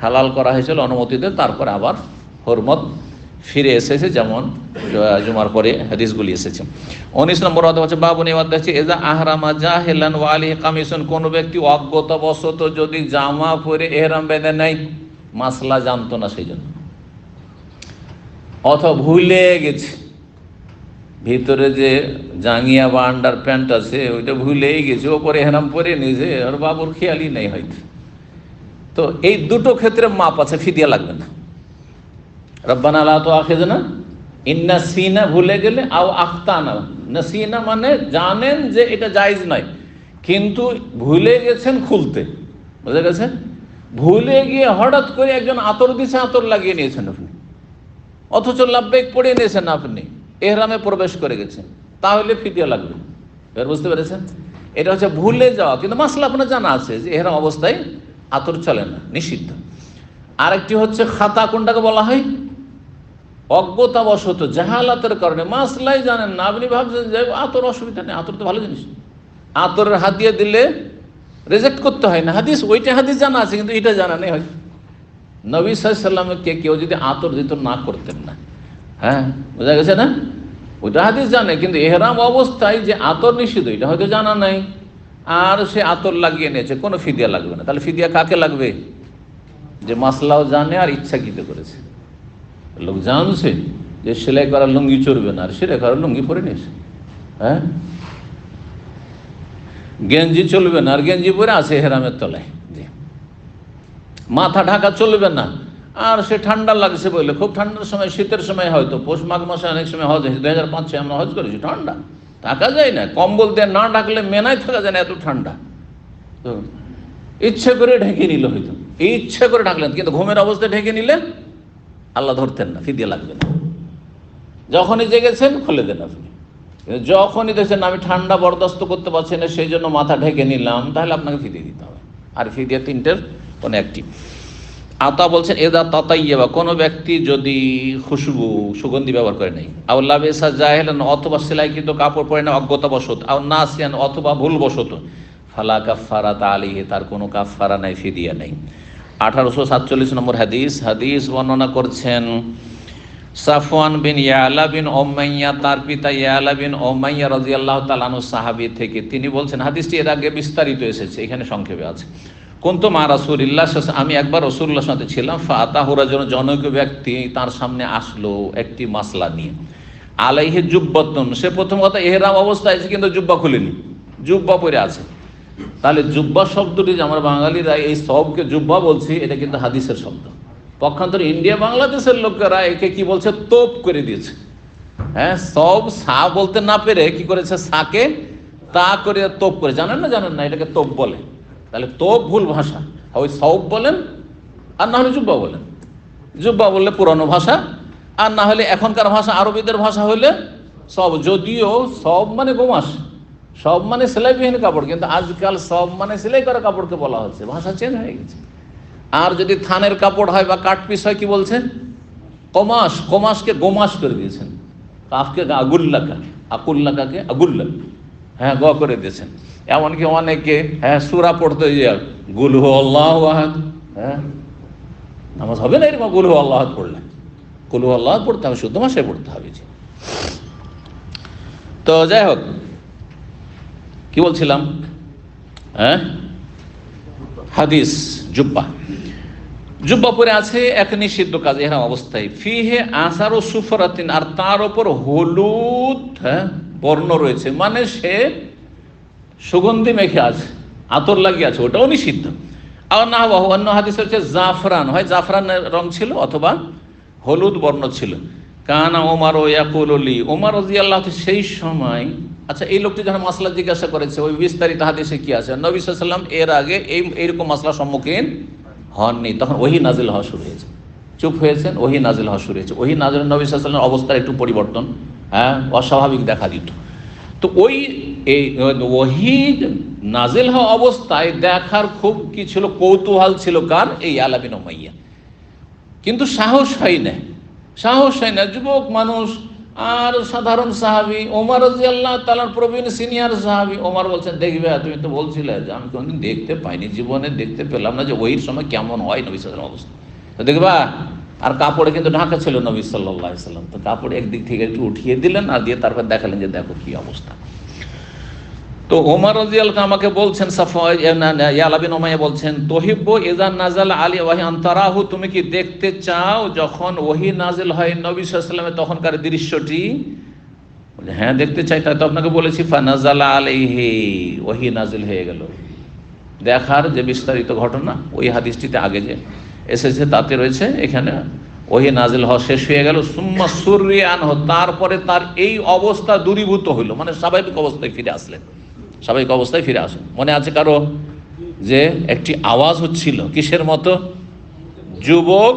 হালাল করা হয়েছিল অনুমতিতে, তারপরে আবার হুরমত ফিরে এসেছে, যেমন জুমার পরে হাদিসগুলি এসেছে। 19 নম্বর হচ্ছে বাবুনি হচ্ছে এজা আহরামা জাহিলান ওয়া আলাইহি কামিসুন, কোন ব্যক্তি অজ্ঞতাবশত যদি জামা পরে ইহরাম বেঁধে নেয়, মাসলা জানতো না সেই জন্য, অথবা ভুলে গেছে, ভিতরে যে জাঙ্গিয়া বা আন্ডার প্যান্ট আছে ওইটা ভুলেই গেছে, ওপরে ইহরাম পরে নিয়েছে, আর বাবুর খেয়ালই নেই হয়তো, তো এই দুটো ক্ষেত্রে মাপ আছে, ফিদিয়া লাগবে না। রব্বানা লা তুআখিযনা ইন নাসিনা, ভুলে গেলে, আও আখতানা, নাসিনা মানে জানেন যে এটা জায়েজ নয়, কিন্তু ভুলে গেছেন খুলতে, বুঝা গেছে, ভুলে গিয়ে হঠাৎ করে একজন আতর দিছে, আতর লাগিয়ে নিয়েছেন আপনি, অথচ লাব্বাইক পড়ে নিয়েছেন আপনি, ইহরামে প্রবেশ করে গেছেন, তাহলে ফিদিয়া লাগবে। এবার বুঝতে পেরেছেন, এটা হচ্ছে ভুলে যাওয়া, কিন্তু মাসলা আপনার জানা আছে যে ইহরাম অবস্থায় আতর চলে না, নিষিদ্ধ। আরেকটি হচ্ছে খাতা, কোনটাকে বলা হয় অজ্ঞতাবশত, জাহালাতের কারণে, মাসলাই জানেন না, আপনি ভাবছেন যে আতর অসুবিধা নেই, আতর তো ভালো জিনিস, আতরের হাত দিয়ে দিলে রিজেক্ট করতে হয় না, হাদিস ওইটা হাদিস জানা আছে, কিন্তু এটা জানা নেই। হয় নবী সাল্লাল্লাহু আলাইহি ওয়াসাল্লামকে কেউ যদি আতর দিত না করতেন না, বোঝা গেছে না, ওইটা হাদিস জানে, কিন্তু ইহরাম অবস্থায় যে আতর নিষিদ্ধ এটা হয়তো জানা নাই, আর সে আতর লাগিয়ে নিয়েছে, কোনো ফিদিয়া লাগবে না। তাহলে ফিদিয়া কাকে লাগবে? যে মাসলাও জানে আর ইচ্ছাকৃত করেছে। লোক জানছে যে সেলাই করা লুঙ্গি চড়বে না, আর সেলাই করা লুঙ্গি পরে নিয়েছে, হ্যাঁ, গেঞ্জি চলবে না, আর গেঞ্জি পরে আছে হেরামের তলায়, মাথা ঢাকা চলবে না। আর সে ঠান্ডা লাগছে বলে, খুব ঠান্ডার সময়, শীতের সময়, হয়তো পৌষ মাঘ মাসে অনেক সময় হজ হয়েছে, 2005 আমরা হজ করেছি, ঠান্ডা থাকা যায় না, কম্বল দিয়ে না ঢাকলে মেনায় থাকা যায় না, এত ঠান্ডা। তো ইচ্ছে করে ঢেকে নিল, হয়তো ইচ্ছে করে ঢাকলেন, কিন্তু ঘুমের অবস্থায় ঢেকে নিলে আল্লাহ ধরতেন না, ফিদিয়া লাগবে না। যখনই জেগেছেন খুলে দেন আপনি। যখনই দেখছেন আমি ঠান্ডা বরদাস্ত করতে পারছি না, সেই জন্য মাথা ঢেকে নিলাম, তাহলে আপনাকে ফিদিয়ে দিতে হবে। আর ফিদিয়া তিনটের কোনো একটি। আতা বলছেন এদা তাতাইয়াবা, কোনো ব্যক্তি যদি খুশবু সুগন্ধি ব্যবহার করে নাই, আউল্লা বেসা জাহেলান, অথবা সেলাইকৃত কাপড় পরে না অজ্ঞতাবশত, আও নাসিয়ান, অথবা ভুলবশত, ফালা কাফারাতা আলাইহি, তার কোনো কাফারা নাই, ফিদিয়া নাই। 1847 নম্বর হাদিস। হাদিস বর্ণনা করছেন সাফওয়ান বিন ইয়ালা বিন উমাইয়া, তার পিতা ইয়ালা বিন উমাইয়া রাদিয়াল্লাহু তাআলা আনহু সাহাবী থেকে। তিনি বলছেন, হাদিসটি এর আগে বিস্তারিত এসেছে, এখানে সংক্ষেপে আছে। কুনতু মা রাসূলিল্লাহ, আমি একবার রাসূলুল্লাহর সাথে ছিলাম। ফাআতাহু রাজুলুন, জনৈক ব্যক্তি তার সামনে আসলো একটি মাসলা নিয়ে। আলাইহি জুব্বাতুন, সে প্রথম কথা ইহরাম অবস্থায় আছে, কিন্তু জুব্বা খুলেনি, জুব্বা পরে আছে। তাহলে জুব্বা শব্দটি, যে আমরা বাঙালিরা এই সবকে জুব্বা বলছি, এটা কিন্তু হাদিসের শব্দ। পক্ষান্তরে ইন্ডিয়া বাংলাদেশের লোকেরা একে কি বলছে, তোপ করে দিয়েছে। হ্যাঁ, সব সা বলতে না পেরে কি করেছে, সাকে তা করে তোপ করে, জানেন না, এটাকে তোপ বলে। তাহলে তোপ ভুল ভাষা, ওই সব বলেন, আর না হলে জুব্বা বলেন। জুব্বা বললে পুরানো ভাষা, আর না হলে এখনকার ভাষা, আরবিদের ভাষা হলে সব। যদিও সব মানে গোমাস, সব মানে সেলাইবিহীন কাপড়, কিন্তু আজকাল সব মানে সেলাই করা কাপড়কে বলা হচ্ছে, ভাষা চেঞ্জ হয়ে গেছে। আর যদি থানের কাপড় হয় বা কাঠ পিস হয়, কি বলছেন, কমাস, কমাসকে গোমাস করে দিয়েছেন। কাফকে আগুল্লাকা, আকুল্লাকাকে আগুল্লা, হ্যাঁ, গ করে দিয়েছেন। এমনকি অনেকে সূরা পড়তে গুল হু আল্লাহু আহাদ, নামাজ হবে না এরকম, গুল হু আল্লাহু আহাদ পড়লে, গুল হু আল্লাহু আহাদ পড়তে হবে, শুদ্ধ ভাষায় পড়তে হবে। তো যাই হোক, কি বলছিলাম, হাদিস, জুব্বা পরে আছে, এক নিষিদ্ধ কাজ এরকম অবস্থায়। ফিহে আসার ও সুফরাতিন, আর তার ওপর হলুদ বর্ণ রয়েছে, মানে সে সুগন্ধি মেখে আছে, আতর লাগিয়ে আছে, ওটাও নিষিদ্ধ। আর না অন্য হাদিস হচ্ছে জাফরান, হয় জাফরানের রং ছিল অথবা হলুদ বর্ণ ছিল। কানা ওমর ও ইয়াকুল লি, ওমর রাদিয়াল্লাহু তাআলা সেই সময়, আচ্ছা এই লোকটি যখন মাসলা জিজ্ঞাসা করেছে, ওই বিস্তারিত হাদিসে কি আছে, নবী সাল্লাল্লাহু আলাইহি ওয়াসাল্লাম এর আগে এইরকম মাসলার সম্মুখীন হননি, তখন ওহী নাজিল হওয়া শুরু হয়েছে, চুপ হয়েছেন, ওহী নাজিল হওয়া শুরু হয়েছে। ওহী নাজিল, নবী সাল্লাল্লাহু আলাইহি ওয়াসাল্লামের অবস্থার একটু পরিবর্তন, অস্বাভাবিক দেখা দিত। তো এই ওহী নাজিল হওয়া অবস্থায় দেখার খুব কি ছিল, কৌতূহল ছিল, কার, এই ইয়ালা বিন উমাইয়া। কিন্তু সাহস হয় না, যুবক মানুষ আর সাধারণ সাহাবী ওমর রাদিয়াল্লাহু তাআলার প্রবীণ সিনিয়র সাহাবী। ওমর বলছেন, দেখবে তুমি তো বলছিলে যে আমি কোনদিন দেখতে পাইনি, জীবনে দেখতে পেলাম না যে ওহির সময় কেমন হয় নবী সাল্লাল্লাহু আলাইহি ওয়াসাল্লাম অবস্থা, তো দেখবা। আর কাপড়ে কিন্তু ঢাকা ছিল নবী সাল্লাল্লাহু আলাইহি ওয়াসাল্লাম, তো কাপড় একদিক থেকে একটু উঠিয়ে দিলেন, আর দিয়ে তারপর দেখালেন যে দেখো কি অবস্থা। তো ওমর রাদিয়াল্লাহু আমাকে বলছেন, ইয়ালা বিন উমাইয়া বলছেন, তহিব্বু ইযা নাযাল আলী ওয়াহি আনতারাহু, তুমি কি দেখতে চাও যখন ওহী নাজিল হয় নবী সাল্লাল্লাহু আলাইহি ওয়াসাল্লামের তখনকার দৃশ্যটি? বলে হ্যাঁ দেখতে চাই, তাই তো আপনাকে বলেছি ফানাজালা আলাইহি, ওহী নাজিল হয়ে গেল। দেখার যে বিস্তারিত ঘটনা ওই হাদিসটিতে আগে যে এসেছে তাতে রয়েছে, এখানে ওহী নাজিল হওয়া শেষ হয়ে গেল। সুম্মা সুররিয়া আনহু, তারপরে তার এই অবস্থা দূরীভূত হইল, মানে স্বাভাবিক অবস্থায় ফিরে আসলেন, স্বাভাবিক অবস্থায় ফিরে আসেন। মনে আছে কারো যে একটি আওয়াজ হচ্ছিল, কিসের মতো, যুবক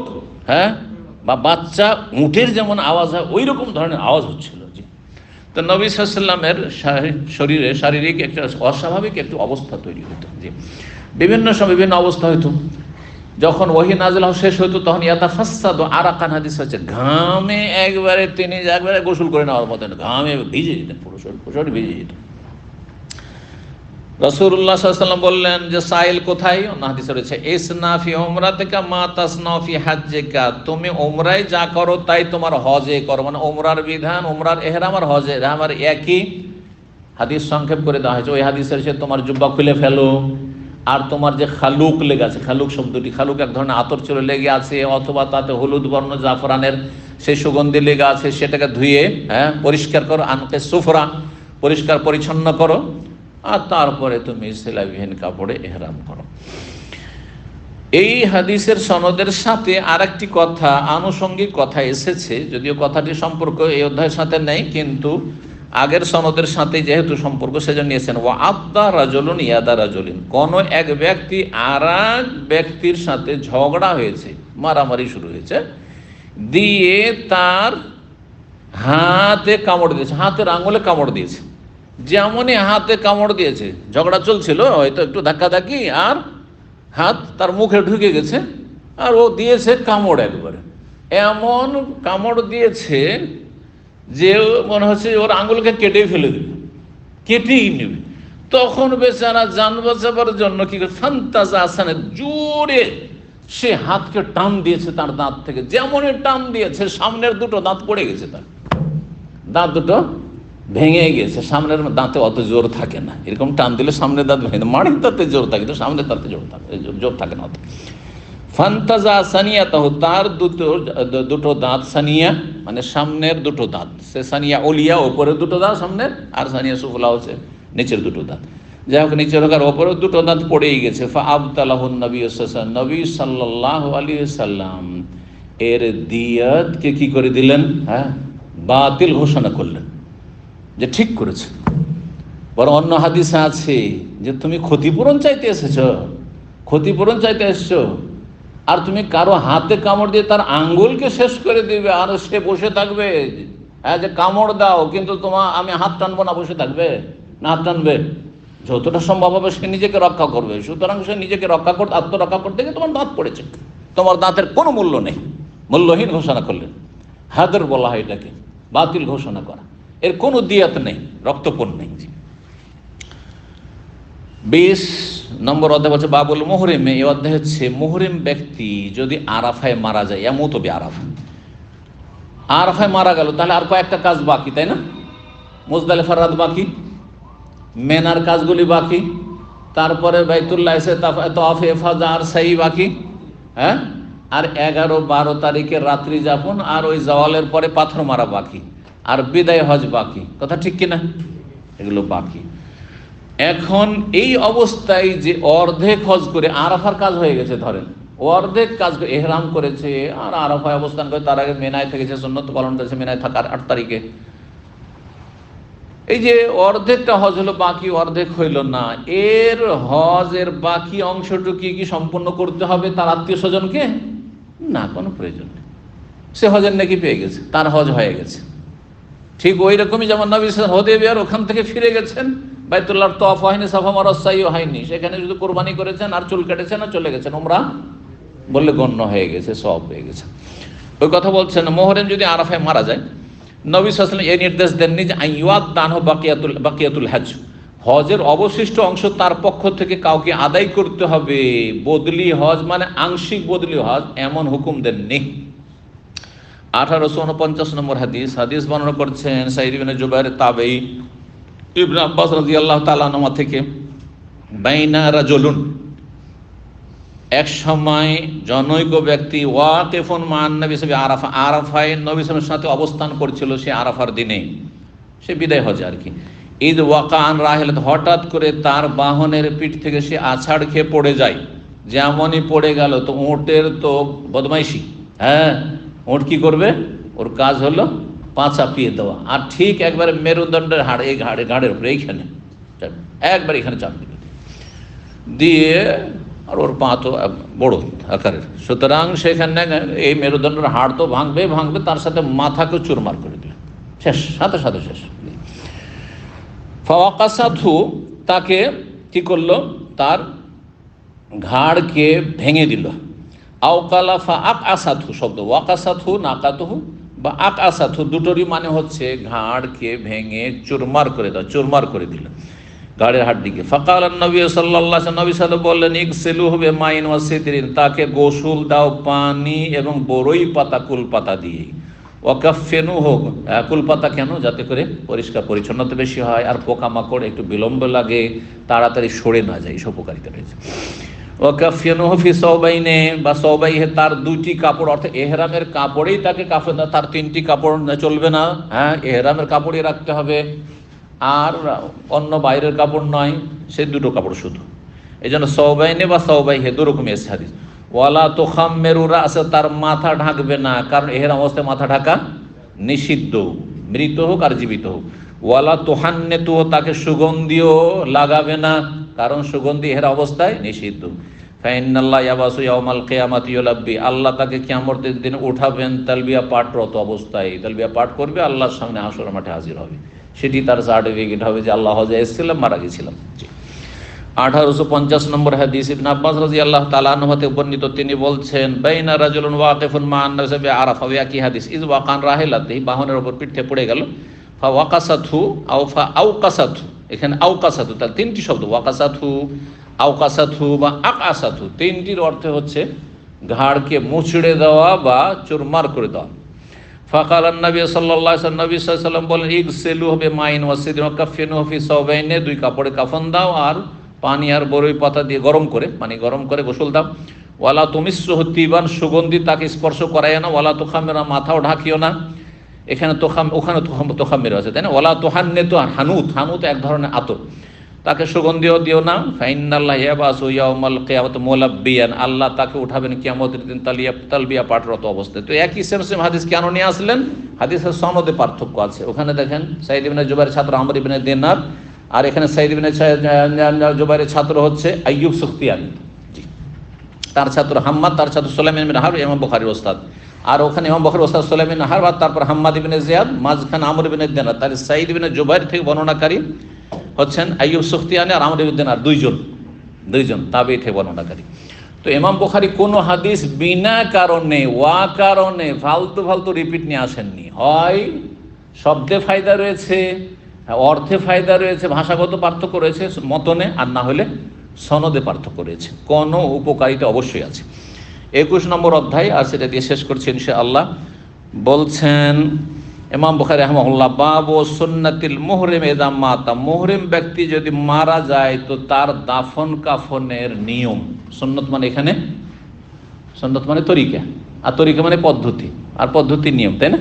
বা বাচ্চা উটের যেমন আওয়াজ হয় ওই রকম ধরনের আওয়াজ হচ্ছিল। জি, তো নবী সাল্লাল্লাহু আলাইহি ওয়াসাল্লামের শরীরে শারীরিক একটা অস্বাভাবিক একটু অবস্থা তৈরি হতো। জি, বিভিন্ন সময় বিভিন্ন অবস্থা হইতো। যখন ওহী নাজিল হওয়া শেষ হইতো তখন ইয়াতাফাসসাদু আরাকান, হাদিস হচ্ছে ঘামে একবারে তিনি গোসল করে নেওয়ার মতন ঘামে ভিজে যেতেন, পুরো শরীর ভিজে যেত। রাসূলুল্লাহ সাল্লাল্লাহু আলাইহি ওয়াসাল্লাম বললেন যে সাইল কোথায়, হাদিসে রয়েছে ইসনা ফি উমরাতিকা মা তাসনা ফি হাজ্জিকা, তুমি উমরায় যা করো তাই তোমার হজে করো, মানে উমরার বিধান, উমরার ইহরাম আর হজে আমার একই। হাদিস সংক্ষেপ করে দেওয়া হয়েছে। ওই হাদিসে রয়েছে তোমার জুব্বা খুলে ফেলো, আর তোমার যে খালুক লেগে আছে, খালুক শব্দটি, খালুক এক ধরনের আতর চুলে লেগে আছে, অথবা তাতে হলুদ বর্ণ জাফরানের সেই সুগন্ধি লেগে আছে, সেটাকে ধুয়ে পরিষ্কার করো। আনকে সুফরা, পরিষ্কার পরিচ্ছন্ন করো, আর তারপরে তুমি সেলাইবিহীন কাপড়ে এহরাম করো। এই হাদিসের সনদের সাথে আর একটি কথা, আনুষঙ্গিক কথা এসেছে, যদিও কথাটি সম্পর্ক এই অধ্যায়ের সাথে নেই, কিন্তু আগের সনদের সাথে যেহেতু সম্পর্ক সেজন্য নিয়েছেন। ওয়া আদ্দা রাজুলুন ইয়াদা রাজুলিন, কোন এক ব্যক্তি আর এক ব্যক্তির সাথে ঝগড়া হয়েছে, মারামারি শুরু হয়েছে, দিয়ে তার হাতে কামড় দিয়েছে, হাতের আঙুলে কামড় দিয়েছে। যেমনই হাতে কামড় দিয়েছে, ঝগড়া চলছিল, হয়তো একটু ধাক্কাধাক্কি, আর হাত তার মুখে ঢুকে গেছে, আর ও দিয়েছে কামড়, একবারে এমন কামড় দিয়েছে যে মনে হচ্ছে ওর আঙুলকে কেটেই ফেলে দেবে, কেটেই নেবে। তখন বেচারা জান বাঁচাবার জন্য কি করে, ফান্তাজা আসানে জোরে সে হাতকে টান দিয়েছে তার দাঁত থেকে। যেমনই টান দিয়েছে, সামনের দুটো দাঁত পড়ে গেছে, তার দাঁত দুটো ভেঙে গেছে। সামনের দাঁতে অত জোর থাকে না, এরকম টান দিলে সামনের দাঁত ভেঙে, মাড়ির দাঁতে জোর থাকে, তো সামনের দাঁতে জোর থাকে না অত। ফান্তাজা সানিয়া, তাহ তার দুটো দাঁত, সানিয়া মানে সামনের দুটো দাঁত, সে সানিয়া ওলিয়া ওপরের দুটো দাঁত সামনের, আর সানিয়া সুফলা হচ্ছে নিচের দুটো দাঁত। যাই হোক, নিচের হোক আর ওপরের দুটো দাঁত পড়েই গেছে। ফা আবতালাহুন নবী সাল্লাল্লাহু, নবী সাল্লাল্লাহু আলাইহি সাল্লাম এর দিয়াতকে কি করে দিলেন, হ্যাঁ, বাতিল ঘোষণা করলেন, যে ঠিক করেছে। বরং অন্য হাদিসে আছে যে তুমি ক্ষতিপূরণ চাইতে এসেছো, ক্ষতিপূরণ চাইতে এসছো, আর তুমি কারো হাতে কামড় দিয়ে তার আঙ্গুলকে শেষ করে দিবে, আর সে বসে থাকবে, হ্যাঁ, যে কামড় দাও কিন্তু আমি হাত টানবো না, বসে থাকবে না, হাত টানবে, যতটা সম্ভব হবে সে নিজেকে রক্ষা করবে। সুতরাং সে নিজেকে রক্ষা করতে, আত্মরক্ষা করতে গিয়ে তোমার দাঁত পড়েছে, তোমার দাঁতের কোনো মূল্য নেই, মূল্যহীন ঘোষণা করলেন। হাদের বলা হয় এটাকে, বাতিল ঘোষণা করা, এর কোনো দিয়াত নেই, রক্তপণ নেই। 20 নম্বর অধ্যায় হচ্ছে বাবুল মুহরিমে। এই অধ্যায় হচ্ছে মুহরিম ব্যক্তি যদি আরাফায় মারা যায়, এমন তবে আরাফায় মারা গেল, তাহলে আর কয়েকটা কাজ বাকি, তাই না? মুজদালিফার রাত বাকি, মেনার কাজগুলি বাকি, তারপরে বাইতুল্লাহ এসে তাওয়াফ ইফাদা আর সাই বাকি, হ্যাঁ, আর 11-12 তারিখের রাত্রি যাপন, আর ওই জাওয়ালের পরে পাথর মারা বাকি, আর বিদায় হজ বাকি। কথা ঠিক কিনা? এগুলো বাকি। এখন এই অবস্থায় যে অর্ধেক হজ করে আরাফার কাজ হয়ে গেছে, ধরেন অর্ধেক কাজ করে এহরাম করেছে, আর আরাফায় অবস্থান করে, তার আগে মেনায় থেকেছে, সুন্নত পালন করেছে, মেনায় থাকার 8 তারিখে, এই যে অর্ধেকটা হজ হলো, বাকি অর্ধেক হইল না। এর হজের বাকি অংশটুকু কি সম্পূর্ণ করতে হবে তার আত্মীয় স্বজনকে? না, কোনো প্রয়োজন নেই, সে হজের নাকি পেয়ে গেছে, তার হজ হয়ে গেছে। ঠিক ওই রকমই যেমন নবী হুদায়বিয়ার ওখান থেকে ফিরে গেছেন, বাইতুল্লাহর তওয়াফ হয়নি, সাফা মারওয়া সাইও হয়নি, সেখানে শুধু কোরবানি করেছেন আর চুল কেটেছেন আর চলে গেছেন, উমরা বললে গণ্য হয়ে গেছে, সব হয়ে গেছে। ওই কথা বলছেন, মুহরিম যদি আরাফায় মারা যায়, নবী সাল্লাল্লাহু আলাইহি ওয়াসাল্লাম এই নির্দেশ দেননি যে আইয়াদানহু বাকিয়াতুল হজ, হজের অবশিষ্ট অংশ তার পক্ষ থেকে কাউকে আদায় করতে হবে। বদলি হজ মানে আংশিক বদলি হজ, এমন হুকুম দেননি। 1849 নম্বর হাদিস বর্ণনা করছেন সাঈদ ইবনে জুবাইর তাবেঈ, ইবনে আব্বাস রাদিয়াল্লাহু তাআলা আনহুমা থেকে, বাইনা রাজুলুন, এক সময় জনৈক ব্যক্তি, ওয়াকিফুন মান নবী সাল্লাল্লাহু আলাইহি ওয়াসাল্লাম, আরাফায় নবী সাল্লাল্লাহু আলাইহি ওয়াসাল্লামের সাথে অবস্থান করছিল, সে আরাফার দিনে, সে বিদায় হজে আর কি। ঈদ ওয়াকা আন রাহিলাত, হঠাৎ করে তার বাহনের পিঠ থেকে সে আছাড় খেয়ে পড়ে যায়। যেমনই পড়ে গেল, তো উটের তো বদমাইশি, হ্যাঁ, উট কি করবে, ওর কাজ হলো পা চাপিয়ে দেওয়া, আর ঠিক একবারে মেরুদণ্ডের হাড়, এই ঘাড়ের উপরে, এইখানে একবার এখানে চাপ দিবে, দিয়ে, আর ওর পা তো বড় আকারের, সুতরাং সেখানে এই মেরুদণ্ডের হাড় তো ভাঙবে, তার সাথে মাথাকে চুরমার করে দিল, শেষ, সাথে সাথে শেষ। ফাওয়াকাসাথু, তাকে কি করলো, তার ঘাড়কে ভেঙে দিল। আওকালা ফা আক আসাথু, শব্দ ওয়াকাসাথু নাকাতুহু বা আক আসাথু, দুটোরই মানে হচ্ছে ঘাড়কে ভেঙে চুরমার করে দাও, চুরমার করে দিল ঘাড়ের হাড্ডিকে। ফাকাল নবী সাল্লাল্লাহু আলাইহি ওয়াসাল্লাম, নবী সাল্লাল্লাহু বললেন, ইগসিলুহু বিমাইন ওয়া সিদরিন, তাকে গোসল দাও পানি এবং বরই পাতা, কুল পাতা দিয়ে। ওয়াকাফিনুহু, কুল পাতা কেন? যাতে করে পরিষ্কার পরিচ্ছন্নতা বেশি হয়, আর পোকামাকড় একটু বিলম্ব লাগে, তাড়াতাড়ি সরে না যায়, এসব উপকারিতা রয়েছে। ওয়াকাফিনুহু ফি সাওবাইনে বা সাওবাইহে, তার 2টি কাপড়, অর্থাৎ এহরামের কাপড়েই তাকে কাফন, তার 3টি কাপড় চলবে না, হ্যাঁ, এহরামের কাপড়ই রাখতে হবে। আর অন্য বাইরের কাপড় নয়, সে দুটো কাপড় শুধু। এই জন্য সওবাইনে বা সওবাইহে দুরকমই এসেছে হাদিস। ওয়ালা তুখাম্মিরু রাসা, তার মাথা ঢাকবে না, কারণ এহেরাম অবস্থায় মাথা ঢাকা নিষিদ্ধ, মৃত হোক আর জীবিত হোক। ওয়ালা তুহান্নিতু, তাকে সুগন্ধিও লাগাবে না, কারণ সুগন্ধি এহেরা অবস্থায় নিষিদ্ধ। ফাইনাল্লাহ ইয়াবাসু ইয়াউমাল কিয়ামাতি ইউলাব্বি, আল্লাহ তাকে কিয়ামতের দিন উঠাবেন তালবিয়া পাঠরত অবস্থায়, তালবিয়া পাঠ করবে, আল্লাহর সামনে হাসরের মাঠে হাজির হবে। সেটি তার সার্টিফিকেট হবে যে আল্লাহ হজে এসেছিলাম, মারা গেছিলাম। 1850 নম্বর হাদিস, ইবনে আব্বাস রাদিয়াল্লাহু তাআলা আনহু হতে বর্ণিত, তিনি বলছেন বাইনা রাজুলুন ওয়াকিফুন মা আন-নাবি আরাফা, একই হাদিস, ইজ ওয়াকান রাহিলাতিহি, বাহনের উপর পিঠে পড়ে গেল, ফা ওয়াকাসাতহু আও ফা আওকাসাতহু, এখানে আওকাসাতহু, তার তিনটি শব্দ, ওয়াকাসাতহু, আওকাসাতহু বা আকাসাতহু, তিনটির অর্থ হচ্ছে ঘাড়কে মুচড়ে দেওয়া বা চুরমার করে দেওয়া। ফাকাল নবী সাল্লাল্লাহু আলাইহি ওয়াসাল্লাম, নবী সাল্লাল্লাহু আলাইহি ওয়াসাল্লাম বলেন, ইগসিলুহু বিমাইন ওয়া সিদরিন ওয়া কাফিনুহু ফি সাওবাইনি, দুই কাপড়ে কাফন দাও আর পানি আর বরই পাতা দিয়ে গরম করে, পানি গরম করে গোসল দাও। ওয়ালা তুমিসসুহু তিবান, সুগন্ধি তাকে স্পর্শ করাইও না। ওয়ালা তুখাম্মিরা, মাথাও ঢাকিও না। এখানে ওখানে তোখাম্মির আছে, তাই না? ওয়ালা তুহান্নিতু, হানুত, হানুত এক ধরনের আতর, তাকে সুগন্ধিও দিও না। ফাইনাল্লাহ ইয়াবাসু ইয়াউমাল কিয়ামাতি মুলাব্বিয়ান, আল্লাহ তাকে উঠাবেন কিয়ামতের দিন তালবিয়া পাঠরত অবস্থায়। তো একই সেম হাদিস কেন নিয়ে আসলেন? হাদিসের সনদে পার্থক্য আছে। ওখানে দেখেন সাইদ ইবনে জুবাইরের ছাত্র আমর ইবনে দিনার, আর এখানে সাইদ ইবনে জুবাইরের ছাত্র হচ্ছে আইয়ুব সুখতিয়ানি, তার ছাত্র হাম্মাদ, তার ছাত্র সুলাইমান ইবনে হারব, ইমাম বুখারীর ওস্তাদ। আর ওখানে ইমাম বুখারীর ওস্তাদ সুলাইমান ইবনে হারব, তারপর হাম্মাদ ইবনে জিয়াদ, মাঝখানে আমর ইবনে দিনার। তাহলে সাইদ ইবনে জুবাইর থেকে বর্ণনাকারী হচ্ছেন আইয়ুব সুখতিয়ানি আর আমর ইবনে দিনার, দুইজন তাবেঈ থেকে বর্ণনাকারী। তো ইমাম বুখারী কোনো হাদিস বিনা কারণে, কারণে ফালতু রিপিট নিয়ে আসেননি। হয় শব্দে ফায়দা রয়েছে, অর্থে ফায়দা রয়েছে, ভাষাগত পার্থক্য রয়েছে মতনে, আর না হলে সনদে পার্থক্য রয়েছে, কোনো উপকারিতা অবশ্যই আছে। 21 নম্বর অধ্যায়, আর সেটা দিয়ে শেষ করছি ইনশাআল্লাহ। বলছেন ইমাম বুখারী রাহিমাহুল্লাহ, বাবু সুন্নাতিল মুহরিম ইযা মাতা, মুহরিম ব্যক্তি যদি মারা যায় তো তার দাফন কাফনের নিয়ম। সুন্নত মানে এখানে সুন্নত মানে তরিকা, আর তরিকা মানে পদ্ধতি, আর পদ্ধতি নিয়ম, তাই না?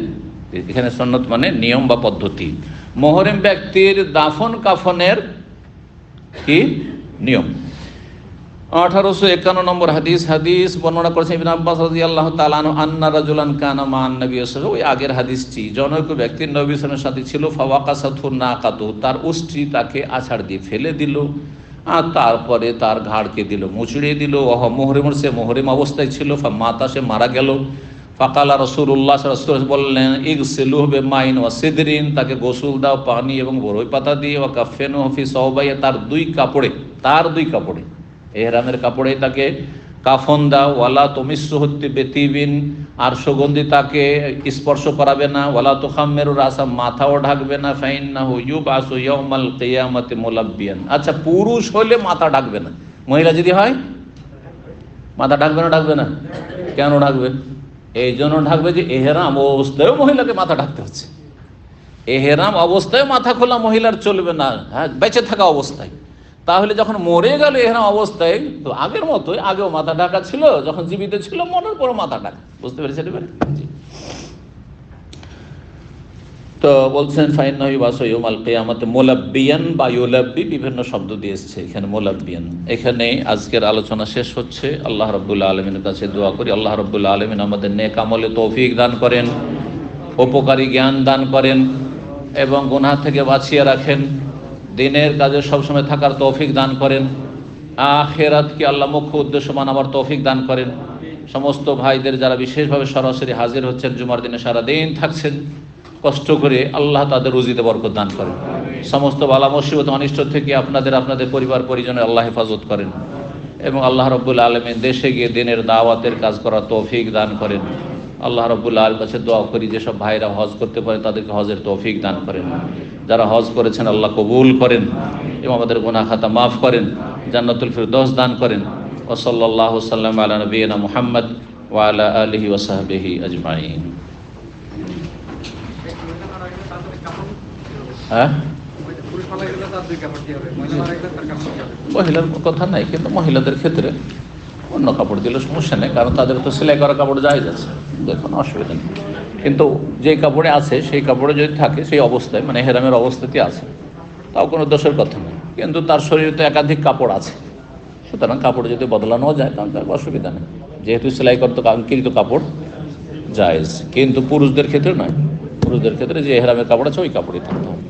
এখানে সুন্নত মানে নিয়ম বা পদ্ধতি। মুহরিম ব্যক্তির দাফন কাফনের কি নিয়ম। 1851 নম্বর হাদিস বর্ণনা করেছেন ইবনে আব্বাস রাদিয়াল্লাহু তাআলা আনহু, আন্না রাজুলান কানা মা নবী সাল্লাল্লাহু আলাইহি ওয়াসাল্লাম, ওই আগের হাদিসটি, জনৈক ব্যক্তি নবী সাল্লাল্লাহু আলাইহি ওয়াসাল্লামের সাথে ছিল, ফাওয়াকাসাতহু নাকাতু, তার উষ্ট্রি তাকে আছাড় দিয়ে ফেলে দিল, আর তারপরে তার ঘাড়কে দিল, মুচড়িয়ে দিল। ওহ মুহরিমুন, সে মুহরিম অবস্থায় ছিল। মাতা, সে মারা গেল। ফাকালা রাসূলুল্লাহ সাল্লাল্লাহু আলাইহি ওয়াসাল্লাম বললেন, ইগসিলুহু বিমাইন ওয়া সিদরিন, তাকে গোসল দাও পানি এবং বরই পাতা দিয়ে। ওয়া কাফিনুহু ফি সাওবাইহি, তার দুই কাপড়ে এহরামের কাপড়ে তাকে কাফন দাও। ওয়ালা তুমিসসুহু বিতিবিন, আর সুগন্ধি তাকে স্পর্শ করাবে না। ওয়ালা তুখাম্মিরু রাসা, মাথাও ঢাকবে না। ফাইন্নাহু ইউবাসু ইয়াউমাল কিয়ামাতি মুলাব্বিয়ান। আচ্ছা, পুরুষ হলে মাথা ঢাকবে না, মহিলা যদি হয় মাথা ঢাকবে না? কেন ঢাকবে? এই জন্য ঢাকবে যে এহরাম অবস্থায় মহিলাকে মাথা ঢাকতে হচ্ছে। এহরাম অবস্থায় মাথা খোলা মহিলার চলবে না, হ্যাঁ, বেঁচে থাকা অবস্থায়। তাহলে যখন মরে গেল এহরাম অবস্থায়, তো আগের মতোই, আগেও মাথা ঢাকা ছিল, যখন জীবিত ছিল মরার পর মাথা ঢাকা। বুঝতে পেরেছেন এবারে? তো বলছেন ফাইন্নাহু ইউবাসু ইয়াউমাল কিয়ামাতি মুলাব্বিয়ান বা ইউলাব্বি, বিভিন্ন শব্দ দিয়ে এসেছে এখানে মুলাব্বিয়ান। এখানে আজকের আলোচনা শেষ হচ্ছে। আল্লাহ রাব্বুল আলামিনের কাছে দোয়া করি, আল্লাহ রাব্বুল আলামিন আমাদের নেক আমলে তৌফিক দান করেন, উপকারী জ্ঞান দান করেন, এবং গুনাহ থেকে বাঁচিয়ে রাখেন, দিনের কাজে সবসময় থাকার তৌফিক দান করেন, আখিরাতকে আল্লাহ মুখ্য উদ্দেশ্য মানাবার তৌফিক দান করেন। সমস্ত ভাইদের যারা বিশেষভাবে সরাসরি হাজির হচ্ছেন, জুমার দিনে সারাদিন থাকছেন কষ্ট করে, আল্লাহ তাদের রুজিতে বরকত দান করেন। সমস্ত বালা মুসিবত অনিষ্ট থেকে আপনাদের পরিবার পরিজনের আল্লাহ হেফাজত করেন, এবং আল্লাহ রাব্বুল আলামিন দেশে গিয়ে দিনের দাওয়াতের কাজ করার তৌফিক দান করেন। আল্লাহ রাব্বুল আলামিনের কাছে দোয়া করি, যেসব ভাইরা হজ করতে পারে তাদেরকে হজের তৌফিক দান করেন। যারা হজ করেছেন আল্লাহ কবুল করেন, এবং আমাদের গুনাহ খাতা মাফ করেন, জান্নাতুল ফিরদৌস দান করেন। ওয়া সাল্লাল্লাহু সাল্লাম আলা নবিয়িনা মুহাম্মদ ওয়া আলা আলিহি ওয়া সাহবিহি আজমাইন। হ্যাঁ, মহিলার কথা নাই, কিন্তু মহিলাদের ক্ষেত্রে অন্য কাপড় দিলে সমস্যা নেই, কারণ তাদের তো সেলাই করা কাপড় জায়েজ আছে, দেখুন অসুবিধা নেই। কিন্তু যে কাপড়ে আছে সেই কাপড়ে যদি থাকে, সেই অবস্থায় মানে হেরামের অবস্থাতে আছে, তাও কোনো দোষের কথা নেই, কিন্তু তার শরীরে তো একাধিক কাপড় আছে, সুতরাং কাপড় যদি বদলানো যায় তাহলে তার অসুবিধা নেই, যেহেতু সেলাই করতে কাঙ্ক্ষিত কাপড় জায়েজ। কিন্তু পুরুষদের ক্ষেত্রে নয়, পুরুষদের ক্ষেত্রে যে এহরামের কাপড় আছে ওই কাপড়ই থাকতে হবে।